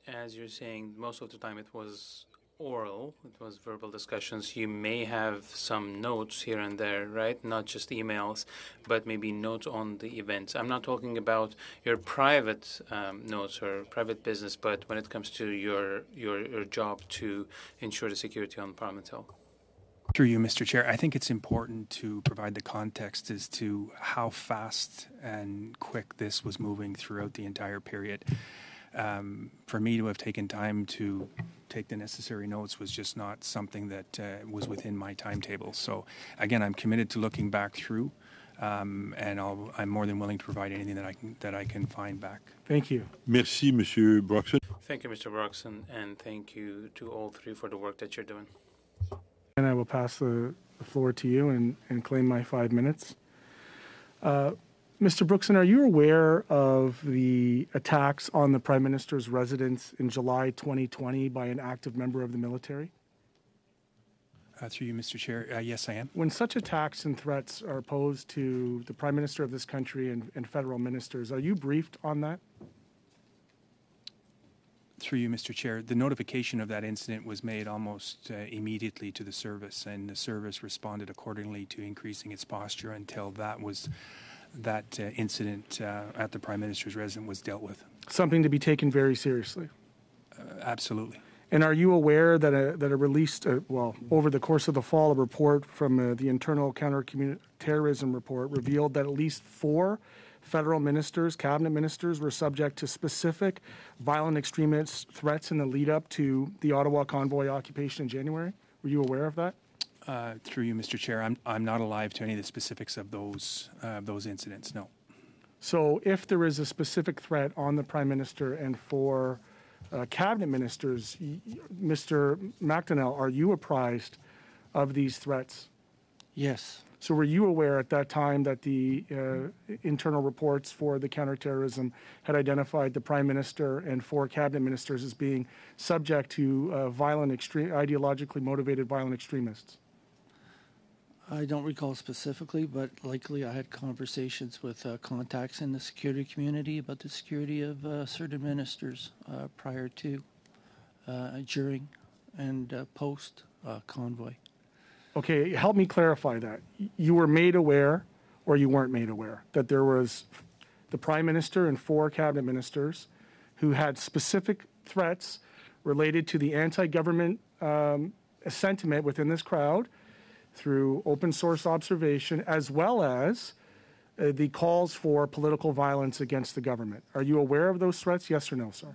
as you're saying, most of the time it was oral, it was verbal discussions. You may have some notes here and there, right? Not just emails, but maybe notes on the events. I'm not talking about your private notes or private business, but when it comes to your job to ensure the security on Parliament Hill. Through you, Mr. Chair, I think it's important to provide the context as to how fast and quick this was moving throughout the entire period. For me to have taken time to take the necessary notes was just not something that was within my timetable. So, again, I'm committed to looking back through, and I'm more than willing to provide anything that I can find back. Thank you. Merci, Monsieur Brookson. Thank you, Mr. Brookson, and thank you to all three for the work that you're doing. And I will pass the floor to you and claim my 5 minutes. Mr. Brookson, are you aware of the attacks on the Prime Minister's residence in July 2020 by an active member of the military? Through you, Mr. Chair, yes, I am. When such attacks and threats are posed to the Prime Minister of this country and federal ministers, are you briefed on that? Through you, Mr. Chair, the notification of that incident was made almost immediately to the service, and the service responded accordingly to increasing its posture until that incident at the Prime Minister's residence was dealt with. Something to be taken very seriously. Absolutely. And are you aware that a released, over the course of the fall, a report from the Internal Counter-Terrorism Report revealed that at least 4 federal ministers, cabinet ministers, were subject to specific violent extremist threats in the lead up to the Ottawa convoy occupation in January? Were you aware of that? Through you, Mr. Chair, I'm not alive to any of the specifics of those incidents. No. So, if there is a specific threat on the Prime Minister and 4 cabinet ministers, Mr. McDonell, are you apprised of these threats? Yes. So were you aware at that time that the internal reports for the counterterrorism had identified the Prime Minister and 4 cabinet ministers as being subject to ideologically motivated violent extremists? I don't recall specifically, but likely I had conversations with contacts in the security community about the security of certain ministers prior to, during, and post convoy. Okay, help me clarify that. You were made aware, or you weren't made aware, that there was the Prime Minister and 4 cabinet ministers who had specific threats related to the anti-government sentiment within this crowd through open source observation, as well as the calls for political violence against the government. Are you aware of those threats? Yes or no, sir?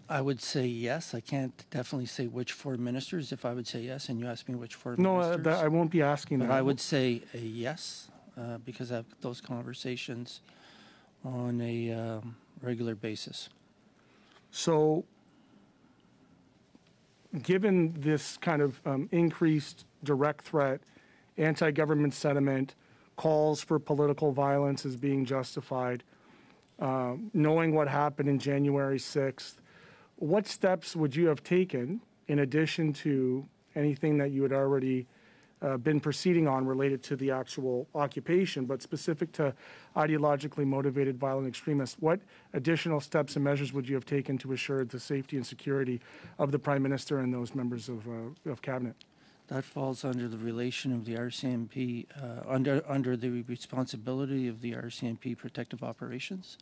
I would say yes. I can't definitely say which 4 ministers. If I would say yes, and you ask me which 4 ministers. No, I won't be asking but that. I would say a yes, because I have those conversations on a regular basis. So, given this kind of increased direct threat, anti-government sentiment, calls for political violence as being justified, knowing what happened in January 6th, what steps would you have taken in addition to anything that you had already been proceeding on related to the actual occupation, but specific to ideologically motivated violent extremists? What additional steps and measures would you have taken to assure the safety and security of the Prime Minister and those members of Cabinet? That falls under the relation of the RCMP, under the responsibility of the RCMP protective operations.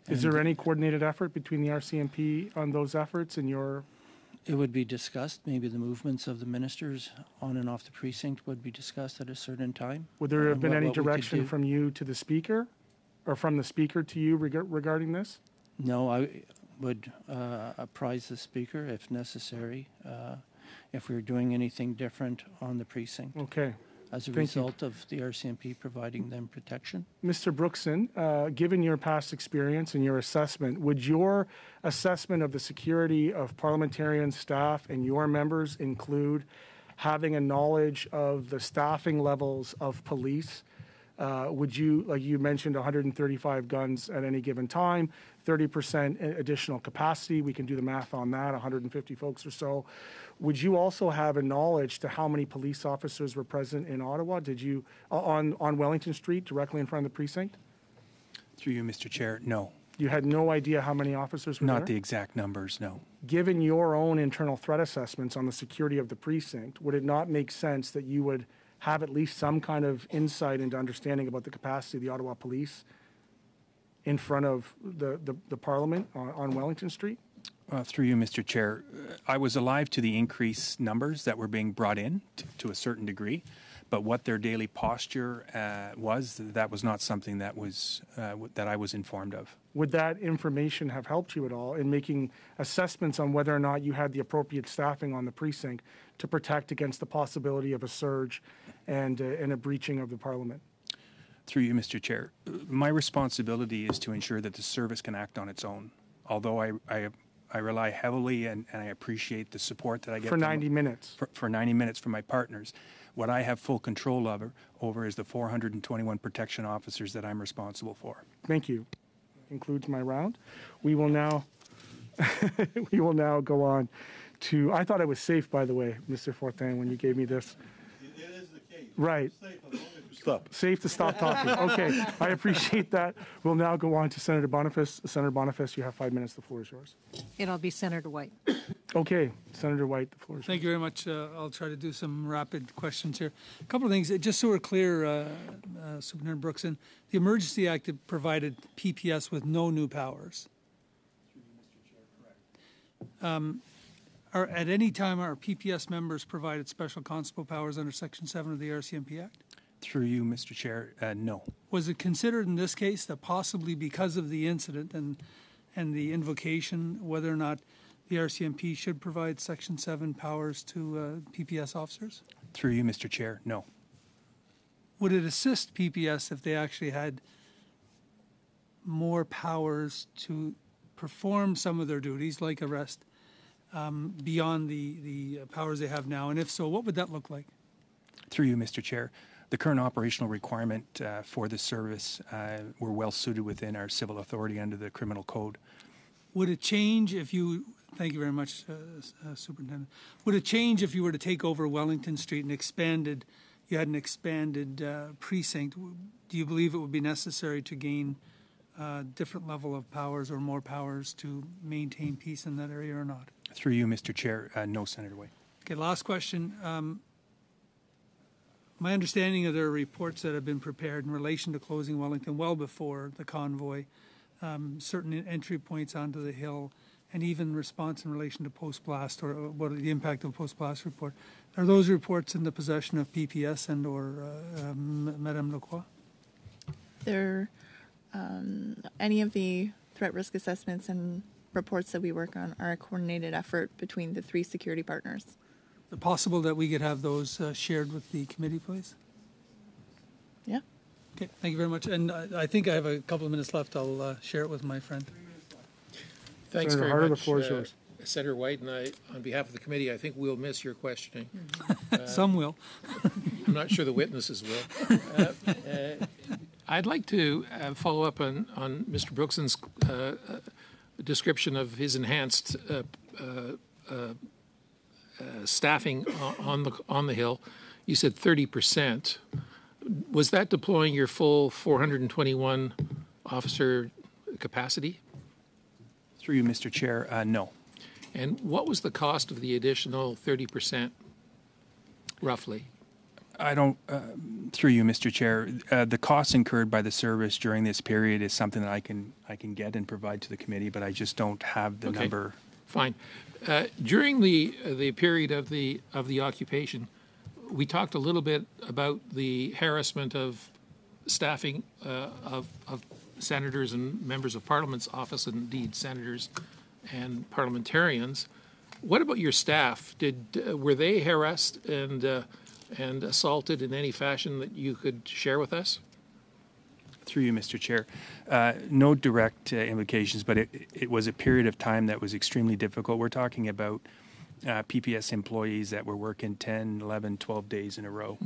Is there any coordinated effort between the RCMP on those efforts and your? It would be discussed. Maybe the movements of the ministers on and off the precinct would be discussed at a certain time. Would there have been any direction from you to the Speaker, or from the Speaker to you regarding this? No, I would apprise the Speaker if necessary, if we were doing anything different on the precinct. Okay. As a result of the RCMP providing them protection. Mr. Brookson, given your past experience and your assessment, would your assessment of the security of parliamentarian staff and your members include having a knowledge of the staffing levels of police? Would you, like you mentioned, 135 guns at any given time, 30% additional capacity, we can do the math on that, 150 folks or so. Would you also have a knowledge to how many police officers were present in Ottawa? Did you, on Wellington Street, directly in front of the precinct? Through you, Mr. Chair, no. You had no idea how many officers were there? Not the exact numbers, no. Given your own internal threat assessments on the security of the precinct, would it not make sense that you would have at least some kind of insight into understanding about the capacity of the Ottawa Police in front of the Parliament on Wellington Street? Through you, Mr. Chair, I was alive to the increased numbers that were being brought in to a certain degree, but what their daily posture was, that was not something that was that I was informed of. Would that information have helped you at all in making assessments on whether or not you had the appropriate staffing on the precinct to protect against the possibility of a surge and a breaching of the Parliament? Through you, Mr. Chair, my responsibility is to ensure that the service can act on its own. Although I rely heavily and I appreciate the support that I get for 90 minutes. For 90 minutes from my partners. What I have full control over is the 421 protection officers that I'm responsible for. Thank you. Concludes my round. We will now go on to. I thought I was safe, by the way, Mr. Fortin, when you gave me this. It is the case. Right. Safe as long as Stop. Safe to stop talking. Okay, I appreciate that. We'll now go on to Senator Boniface. Senator Boniface, you have 5 minutes. The floor is yours. It'll be Senator White. Okay, Senator White, the floor is yours. Thank you very much. I'll try to do some rapid questions here. A couple of things, just so we're clear, Superintendent Brookson, the Emergency Act provided PPS with no new powers. At any time, are PPS members provided special constable powers under Section 7 of the RCMP Act? Through you, Mr. Chair, no. Was it considered in this case that possibly because of the incident and the invocation, whether or not the RCMP should provide Section 7 powers to PPS officers? Through you, Mr. Chair, no. Would it assist PPS if they actually had more powers to perform some of their duties, like arrest, beyond the powers they have now? And if so, what would that look like? Through you, Mr. Chair, the current operational requirement for the service were well suited within our civil authority under the criminal code. Would it change if you, thank you very much, Superintendent, would it change if you were to take over Wellington Street and you had an expanded precinct? Do you believe it would be necessary to gain a different level of powers or more powers to maintain peace in that area or not? Through you, Mr. Chair, no, Senator White. Okay, last question. My understanding of there are reports that have been prepared in relation to closing Wellington well before the convoy, certain entry points onto the hill, and even response in relation to post-blast or what the impact of post-blast report. Are those reports in the possession of PPS and or Madame Lacroix? Any of the threat risk assessments and reports that we work on are a coordinated effort between the 3 security partners. Is it possible that we could have those shared with the committee, please? Yeah. Okay, thank you very much. And I think I have a couple of minutes left. I'll share it with my friend. Thanks Senator very Harder, much, the floor is yours. Senator White, and I, on behalf of the committee, I think we'll miss your questioning. Some will. I'm not sure the witnesses will. I'd like to follow up on Mr. Brookson's description of his enhanced staffing on the Hill. You said 30%. Was that deploying your full 421 officer capacity? Through you, Mr. Chair, no. And what was the cost of the additional 30%, roughly? I don't, through you, Mr. Chair, the costs incurred by the service during this period is something that I can get and provide to the committee, but I just don't have the number. Fine. During the period of the occupation, we talked a little bit about the harassment of staffing of senators and members of Parliament's office, and indeed senators and parliamentarians. What about your staff? Were they harassed and assaulted in any fashion that you could share with us? Through you, Mr. Chair. No direct implications, but it was a period of time that was extremely difficult. We're talking about PPS employees that were working 10, 11, 12 days in a row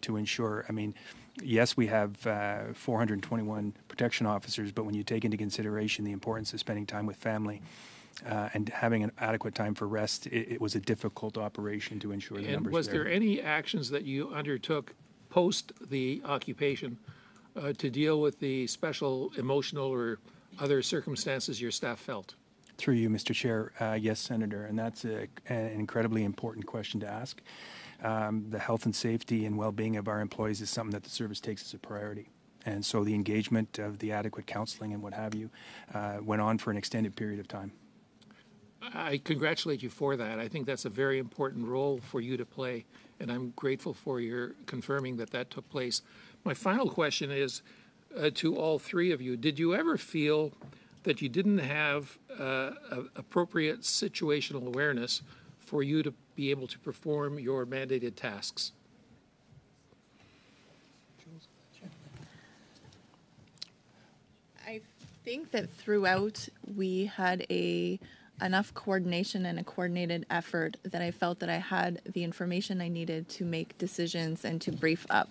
to ensure, I mean, yes, we have 421 protection officers, but when you take into consideration the importance of spending time with family and having an adequate time for rest, it was a difficult operation to ensure the numbers. And was there any actions that you undertook post the occupation to deal with the special emotional or other circumstances your staff felt? Through you, Mr. Chair, yes, Senator, and that's an incredibly important question to ask. The health and safety and well-being of our employees is something that the service takes as a priority. And so the engagement of the adequate counseling and what have you went on for an extended period of time. I congratulate you for that. I think that's a very important role for you to play, and I'm grateful for your confirming that that took place. My final question is to all three of you. Did you ever feel that you didn't have appropriate situational awareness for you to be able to perform your mandated tasks? I think that throughout we had enough coordination and a coordinated effort that I felt that I had the information I needed to make decisions and to brief up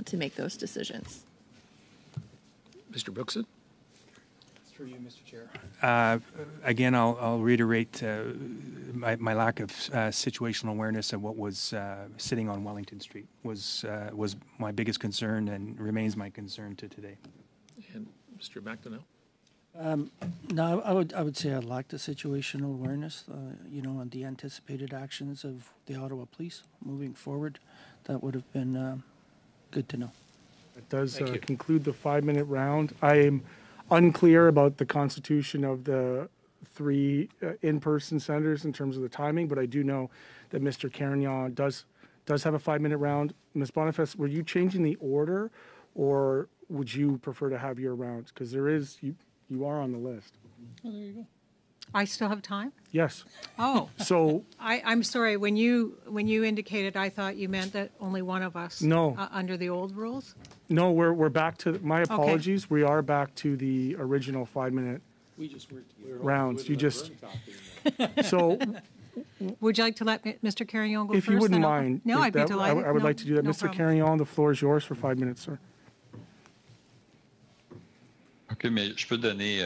to make those decisions. Mr. Brookson? Through you, Mr. Chair. Again, I'll reiterate my lack of situational awareness of what was sitting on Wellington Street was my biggest concern and remains my concern to today. And Mr. McDonell? No, I would say I lack the situational awareness, on the anticipated actions of the Ottawa Police moving forward. That would have been good to know. It does conclude the 5-minute round. I am unclear about the constitution of the 3 in-person senators in terms of the timing, but I do know that Mr. Carignan does have a 5-minute round. Ms. Boniface, were you changing the order, or would you prefer to have your rounds? Because you are on the list. Oh, there you go. I still have time? Yes. Oh. So I'm sorry. When you indicated, I thought you meant that only one of us. No. Under the old rules. No, we're back to my apologies. Okay. We are back to the original 5-minute rounds. You just so. Would you like to let Mr. Carignan go if first? You wouldn't mind. No, I'd be delighted. I would like to do that. No Mr. problem. Carignan, the floor is yours for 5 minutes, sir. OK, mais je peux donner.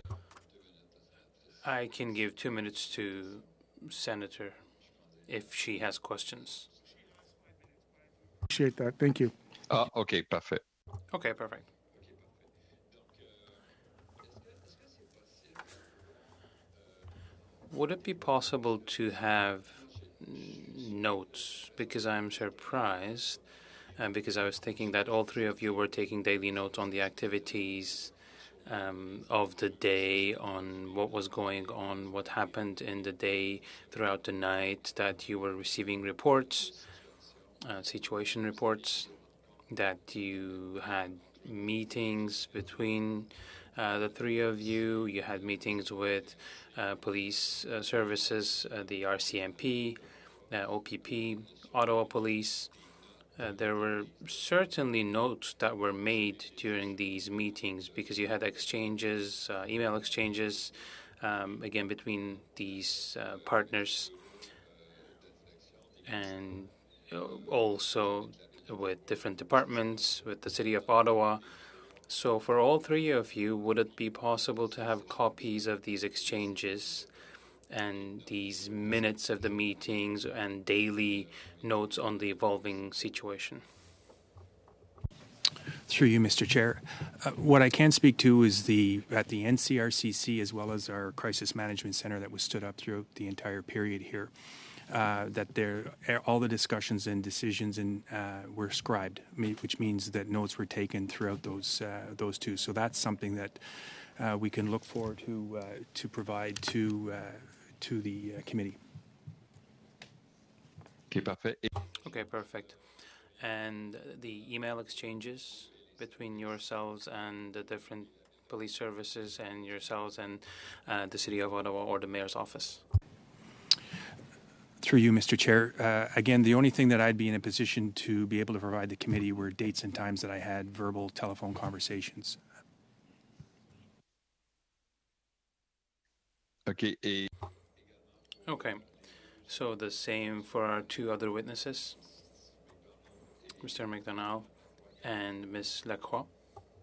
I can give 2 minutes to Senator if she has questions. Appreciate that. Thank you. Ah, OK, parfait. Okay, perfect. Would it be possible to have notes? Because I'm surprised, because I was thinking that all 3 of you were taking daily notes on the activities of the day, on what was going on, what happened in the day throughout the night, that you were receiving reports, situation reports, that you had meetings between the 3 of you. You had meetings with police services, the RCMP, OPP, Ottawa Police. There were certainly notes that were made during these meetings because you had exchanges, email exchanges, again, between these partners, and also with different departments, with the City of Ottawa. So for all 3 of you, would it be possible to have copies of these exchanges and these minutes of the meetings and daily notes on the evolving situation? Through you, Mr. Chair. What I can speak to is at the NCRCC as well as our Crisis Management Center that was stood up throughout the entire period here, that all the discussions and decisions were scribed, which means that notes were taken throughout those 2. So that's something that we can look forward to provide to the committee. Okay, perfect. And the email exchanges between yourselves and the different police services and yourselves and the City of Ottawa or the Mayor's office? Through you, Mr. Chair. Again, the only thing that I'd be in a position to be able to provide the committee were dates and times that I had verbal telephone conversations. Okay. Okay. So the same for our 2 other witnesses, Mr. McDonell and Ms. Lacroix.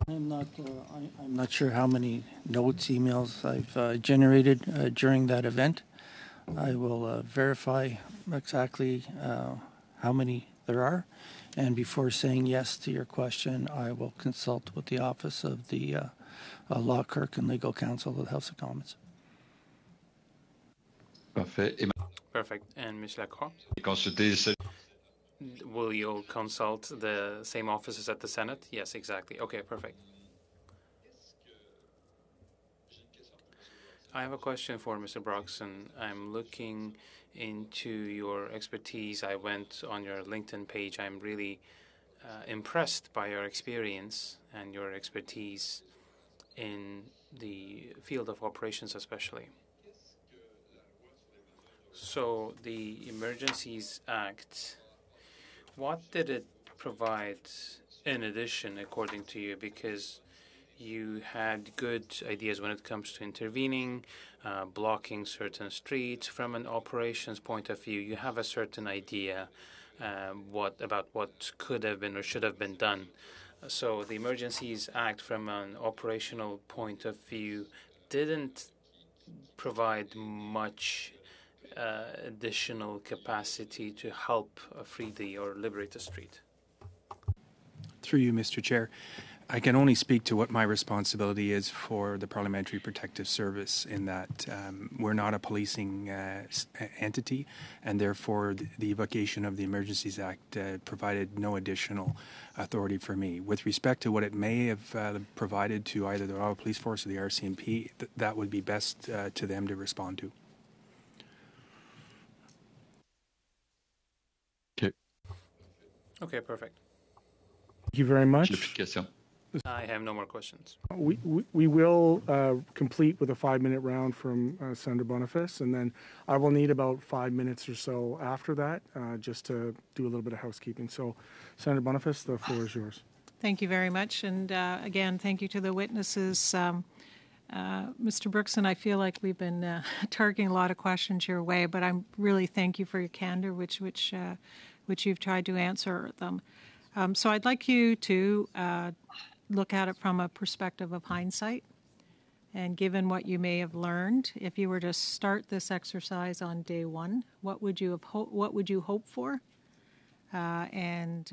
I'm not sure how many notes, emails I've generated during that event. I will verify exactly how many there are, and before saying yes to your question, I will consult with the Office of the Law Clerk and Legal Counsel of the House of Commons. Perfect. And Ms. Lacroix? Will you consult the same offices at the Senate? Yes, exactly. Okay, perfect. I have a question for Mr. Brookson. I'm looking into your expertise. I went on your LinkedIn page. I'm really impressed by your experience and your expertise in the field of operations especially. So the Emergencies Act, what did it provide in addition, according to you? Because you had good ideas when it comes to intervening, blocking certain streets. From an operations point of view, you have a certain idea about what could have been or should have been done. So the Emergencies Act, from an operational point of view, didn't provide much additional capacity to help free or liberate the street. Through you, Mr. Chair, I can only speak to what my responsibility is for the Parliamentary Protective Service in that we're not a policing entity, and therefore the evocation of the Emergencies Act provided no additional authority for me. With respect to what it may have provided to either the Ottawa Police Force or the RCMP, that would be best to them to respond to. Okay, perfect. Thank you very much. I have no more questions. We will complete with a 5-minute round from Senator Boniface, and then I will need about 5 minutes or so after that just to do a little bit of housekeeping. So, Senator Boniface, the floor is yours. Thank you very much. And again, thank you to the witnesses. Mr. Brookson, I feel like we've been targeting a lot of questions your way, but I'm really thank you for your candor, which you've tried to answer them. So I'd like you to look at it from a perspective of hindsight. And given what you may have learned, if you were to start this exercise on day one, what would you hope for? And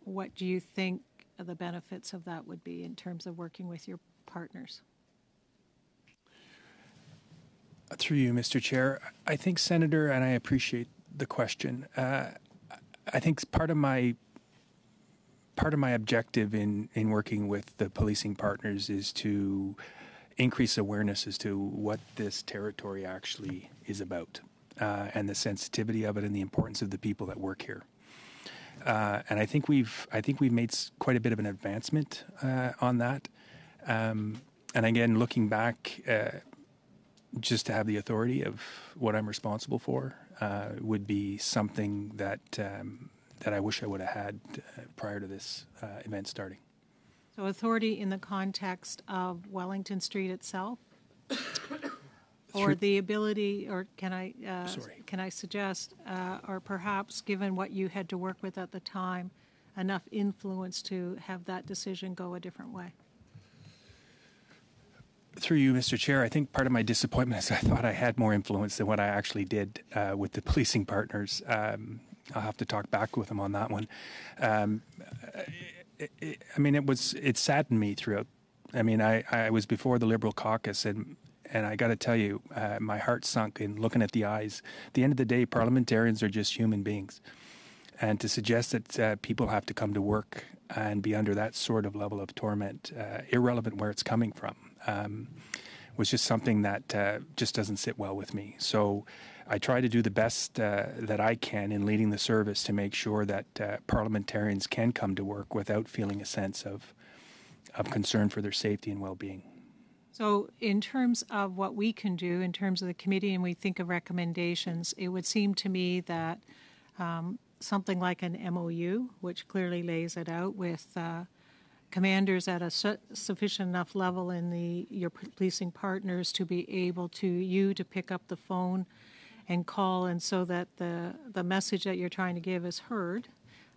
what do you think the benefits of that would be in terms of working with your partners? Through you, Mr. Chair, I think, Senator, and I appreciate the question. I think part of my objective in working with the policing partners is to increase awareness as to what this territory actually is about, and the sensitivity of it and the importance of the people that work here. And I think we've made quite a bit of an advancement on that. And again, looking back, just to have the authority of what I'm responsible for would be something that I wish I would have had prior to this event starting. So authority in the context of Wellington Street itself? Or the ability, or can I suggest, or perhaps given what you had to work with at the time, enough influence to have that decision go a different way? Through you, Mr. Chair, I think part of my disappointment is I thought I had more influence than what I actually did with the policing partners. I'll have to talk back with them on that one. It saddened me throughout. I mean, I was before the Liberal caucus, and I got to tell you, my heart sunk in looking at the eyes. At the end of the day, parliamentarians are just human beings. And to suggest that people have to come to work and be under that sort of level of torment, irrelevant where it's coming from, was just something that just doesn't sit well with me. So I try to do the best that I can in leading the service to make sure that parliamentarians can come to work without feeling a sense of concern for their safety and well-being. So in terms of what we can do in terms of the committee, and we think of recommendations, it would seem to me that something like an MOU, which clearly lays it out with commanders at a sufficient enough level in your policing partners to be able to pick up the phone and call, and so that the message that you're trying to give is heard,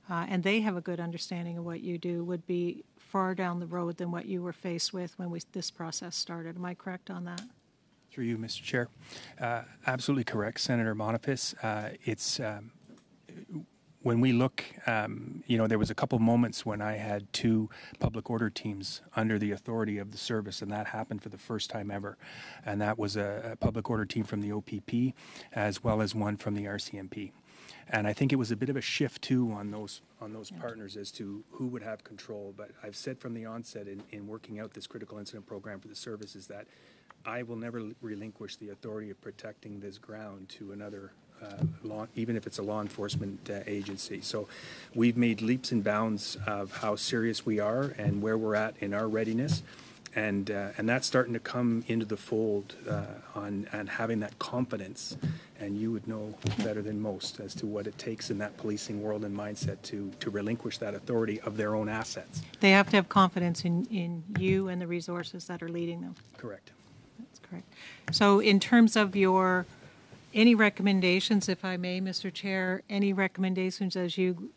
and they have a good understanding of what you do, would be far down the road than what you were faced with when this process started. Am I correct on that? Through you, Mr. Chair. Absolutely correct, Senator Boniface. When we look, there was a couple moments when I had 2 public order teams under the authority of the service, and that happened for the first time ever. And that was a public order team from the OPP as well as one from the RCMP. And I think it was a bit of a shift too on those partners as to who would have control. But I've said from the onset in working out this critical incident program for the service is that I will never relinquish the authority of protecting this ground to another even if it's a law enforcement agency. So we've made leaps and bounds of how serious we are and where we're at in our readiness. And that's starting to come into the fold and having that confidence. And you would know better than most as to what it takes in that policing world and mindset to relinquish that authority of their own assets. They have to have confidence in you and the resources that are leading them. Correct. That's correct. So in terms of any recommendations, if I may, Mr. Chair, any recommendations as you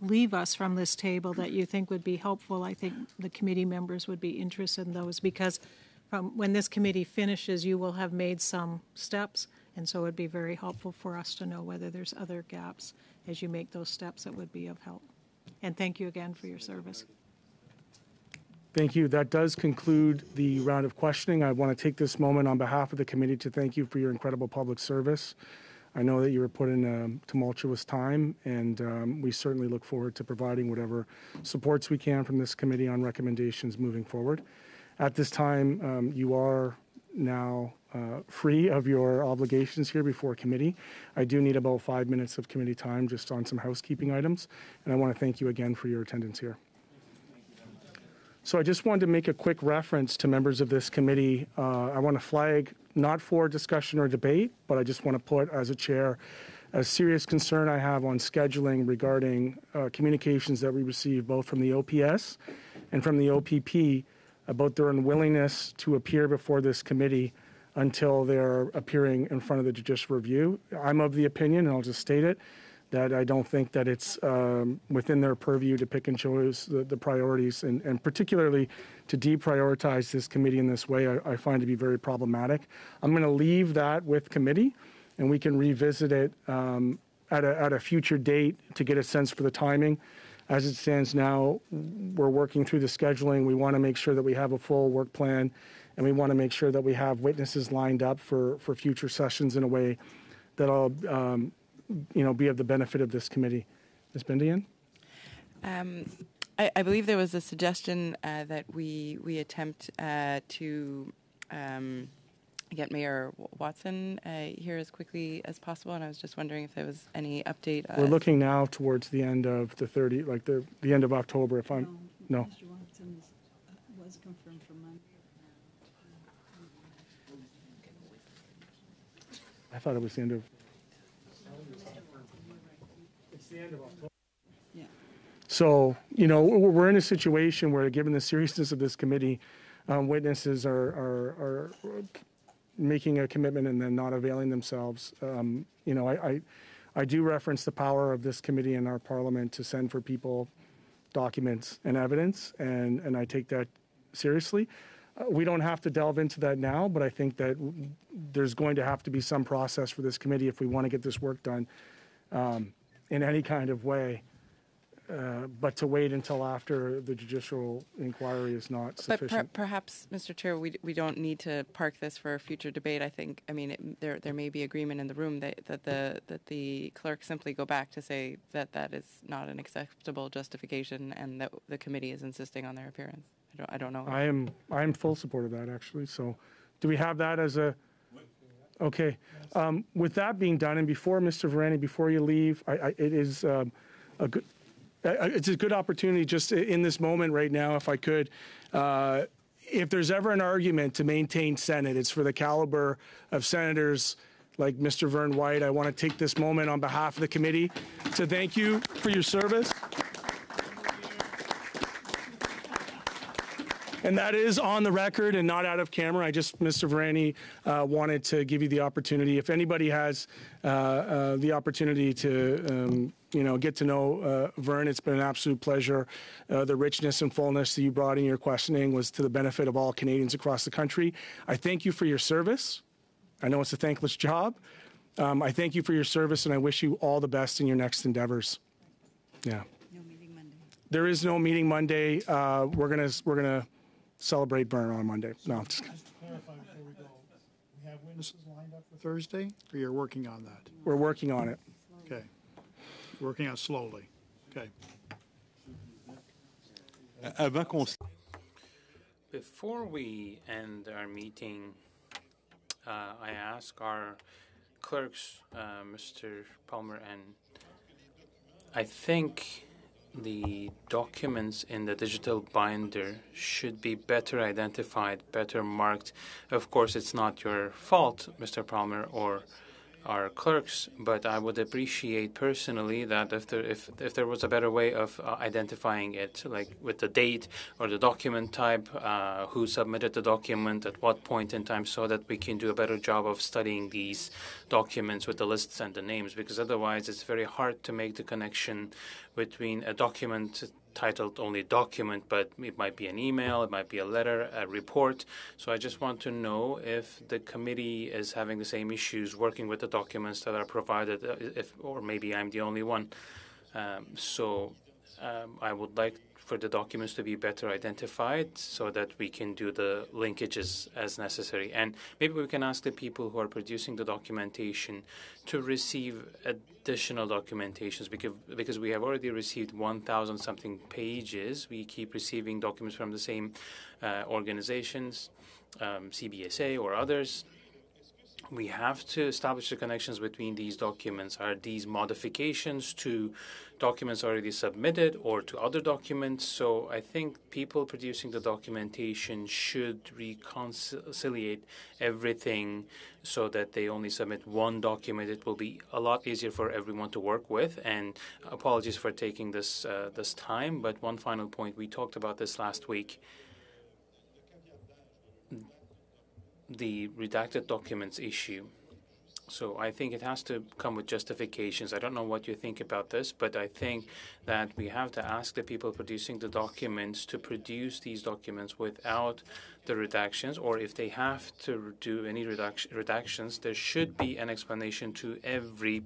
leave us from this table that you think would be helpful. I think the committee members would be interested in those, because from when this committee finishes, you will have made some steps, and so it would be very helpful for us to know whether there's other gaps as you make those steps that would be of help. And thank you again for your service. Thank you. That does conclude the round of questioning. I want to take this moment on behalf of the committee to thank you for your incredible public service. I know that you were put in a tumultuous time, and we certainly look forward to providing whatever supports we can from this committee on recommendations moving forward. At this time, you are now free of your obligations here before committee. I do need about 5 minutes of committee time just on some housekeeping items, and I want to thank you again for your attendance here. So I just wanted to make a quick reference to members of this committee. I want to flag, not for discussion or debate, but I just want to put as a chair a serious concern I have on scheduling regarding communications that we receive both from the OPS and from the OPP about their unwillingness to appear before this committee until they're appearing in front of the judicial review. I'm of the opinion, and I'll just state it, that I don't think that it's within their purview to pick and choose the priorities, and particularly to deprioritize this committee in this way, I find to be very problematic. I'm going to leave that with committee, and we can revisit it at a future date to get a sense for the timing. As it stands now, we're working through the scheduling. We want to make sure that we have a full work plan, and we want to make sure that we have witnesses lined up for future sessions in a way that'll be of the benefit of this committee. Ms. Bindian? I believe there was a suggestion that we attempt to get Mayor Watson here as quickly as possible, and I was just wondering if there was any update. We're looking now towards the end of the end of October. If I'm no. Mr. Watson was confirmed for Monday. I thought it was the end of. It's the end of October. Yeah. So we're in a situation where, given the seriousness of this committee, witnesses are making a commitment and then not availing themselves. I do reference the power of this committee in our Parliament to send for people documents and evidence, and I take that seriously. We don't have to delve into that now, but I think that there's going to have to be some process for this committee if we want to get this work done in any kind of way. But to wait until after the judicial inquiry is not sufficient. But perhaps, Mr. Chair, we don't need to park this for a future debate. I think, there may be agreement in the room that the clerk simply go back to say that is not an acceptable justification, and that the committee is insisting on their appearance. I don't know. I am full support of that, actually. So, do we have that as a? Okay. With that being done, and before Mr. Varani, before you leave, it is a good. It's a good opportunity just in this moment right now, if I could. If there's ever an argument to maintain Senate, it's for the caliber of senators like Mr. Vern White. I want to take this moment on behalf of the committee to thank you for your service. And that is on the record and not out of camera. Mr. Varani, wanted to give you the opportunity. If anybody has the opportunity to, get to know Vern, it's been an absolute pleasure. The richness and fullness that you brought in your questioning was to the benefit of all Canadians across the country. I thank you for your service. I know it's a thankless job. I thank you for your service, and I wish you all the best in your next endeavors. Yeah. No meeting Monday. There is no meeting Monday. We're gonna celebrate Vern on Monday. No. Just to clarify before we go, we have witnesses lined up for Thursday, or you're working on that? We're working on it. Okay. Working on it slowly. Okay. Before we end our meeting, I ask our clerks, Mr. Palmer, and I think the documents in the digital binder should be better identified, better marked. Of course, it's not your fault, Mr. Palmer, or our clerks, but I would appreciate personally that if there was a better way of identifying it, like with the date or the document type, who submitted the document at what point in time, so that we can do a better job of studying these documents with the lists and the names, because otherwise it's very hard to make the connection between a document titled only document, but it might be an email, it might be a letter, a report. So I just want to know if the committee is having the same issues working with the documents that are provided, or maybe I'm the only one. I would like for the documents to be better identified so that we can do the linkages as necessary. And maybe we can ask the people who are producing the documentation to receive additional documentations, because we have already received 1,000 something pages. We keep receiving documents from the same organizations, CBSA or others. We have to establish the connections between these documents. Are these modifications to documents already submitted or to other documents? So I think people producing the documentation should reconciliate everything so that they only submit one document. It will be a lot easier for everyone to work with. And apologies for taking this time, but one final point. We talked about this last week. The redacted documents issue. So I think it has to come with justifications. I don't know what you think about this, but I think that we have to ask the people producing the documents to produce these documents without the redactions, or if they have to do any redactions, there should be an explanation to every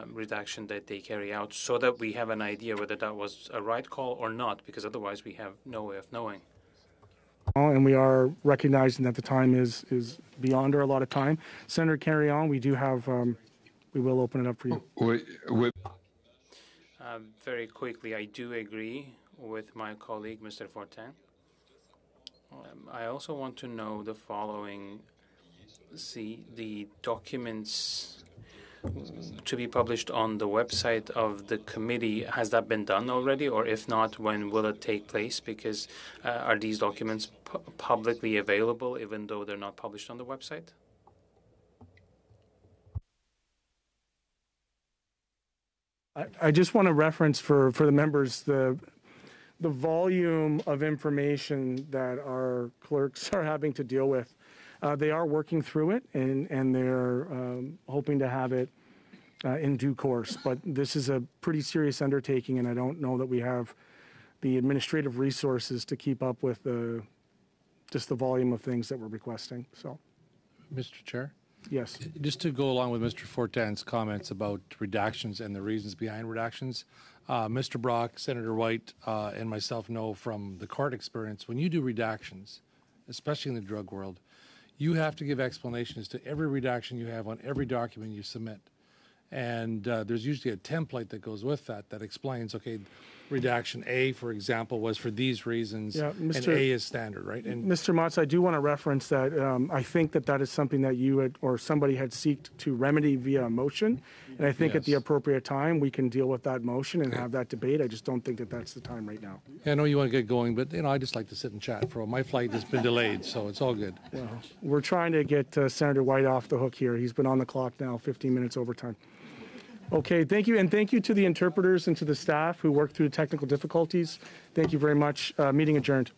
redaction that they carry out, so that we have an idea whether that was a right call or not, because otherwise we have no way of knowing. And we are recognizing that the time is beyond our allotted time. Senator Carry-On, we do have, we will open it up for you. Very quickly, I do agree with my colleague, Mr. Fortin. I also want to know the following. See, the documents to be published on the website of the committee, has that been done already? Or if not, when will it take place? Because are these documents publicly available even though they're not published on the website? I just want to reference for the members the volume of information that our clerks are having to deal with. They are working through it, and they're hoping to have it in due course. But this is a pretty serious undertaking, and I don't know that we have the administrative resources to keep up with just the volume of things that we're requesting. So, Mr. Chair? Yes. Just to go along with Mr. Fortin's comments about redactions and the reasons behind redactions, Mr. Brock, Senator White, and myself know from the court experience, when you do redactions, especially in the drug world, you have to give explanations to every redaction you have on every document you submit. And there's usually a template that goes with that explains, okay, redaction A, for example, was for these reasons, and A is standard, right? And Mr. Motz, I do want to reference that I think that is something that you had, or somebody had sought to remedy via a motion. And I think at the appropriate time, we can deal with that motion and have that debate. I just don't think that that's the time right now. Yeah, I know you want to get going, but, I just like to sit and chat for a while. My flight has been delayed, so it's all good. Well, we're trying to get Senator White off the hook here. He's been on the clock now, 15 minutes overtime. Okay, thank you. And thank you to the interpreters and to the staff who worked through the technical difficulties. Thank you very much. Meeting adjourned.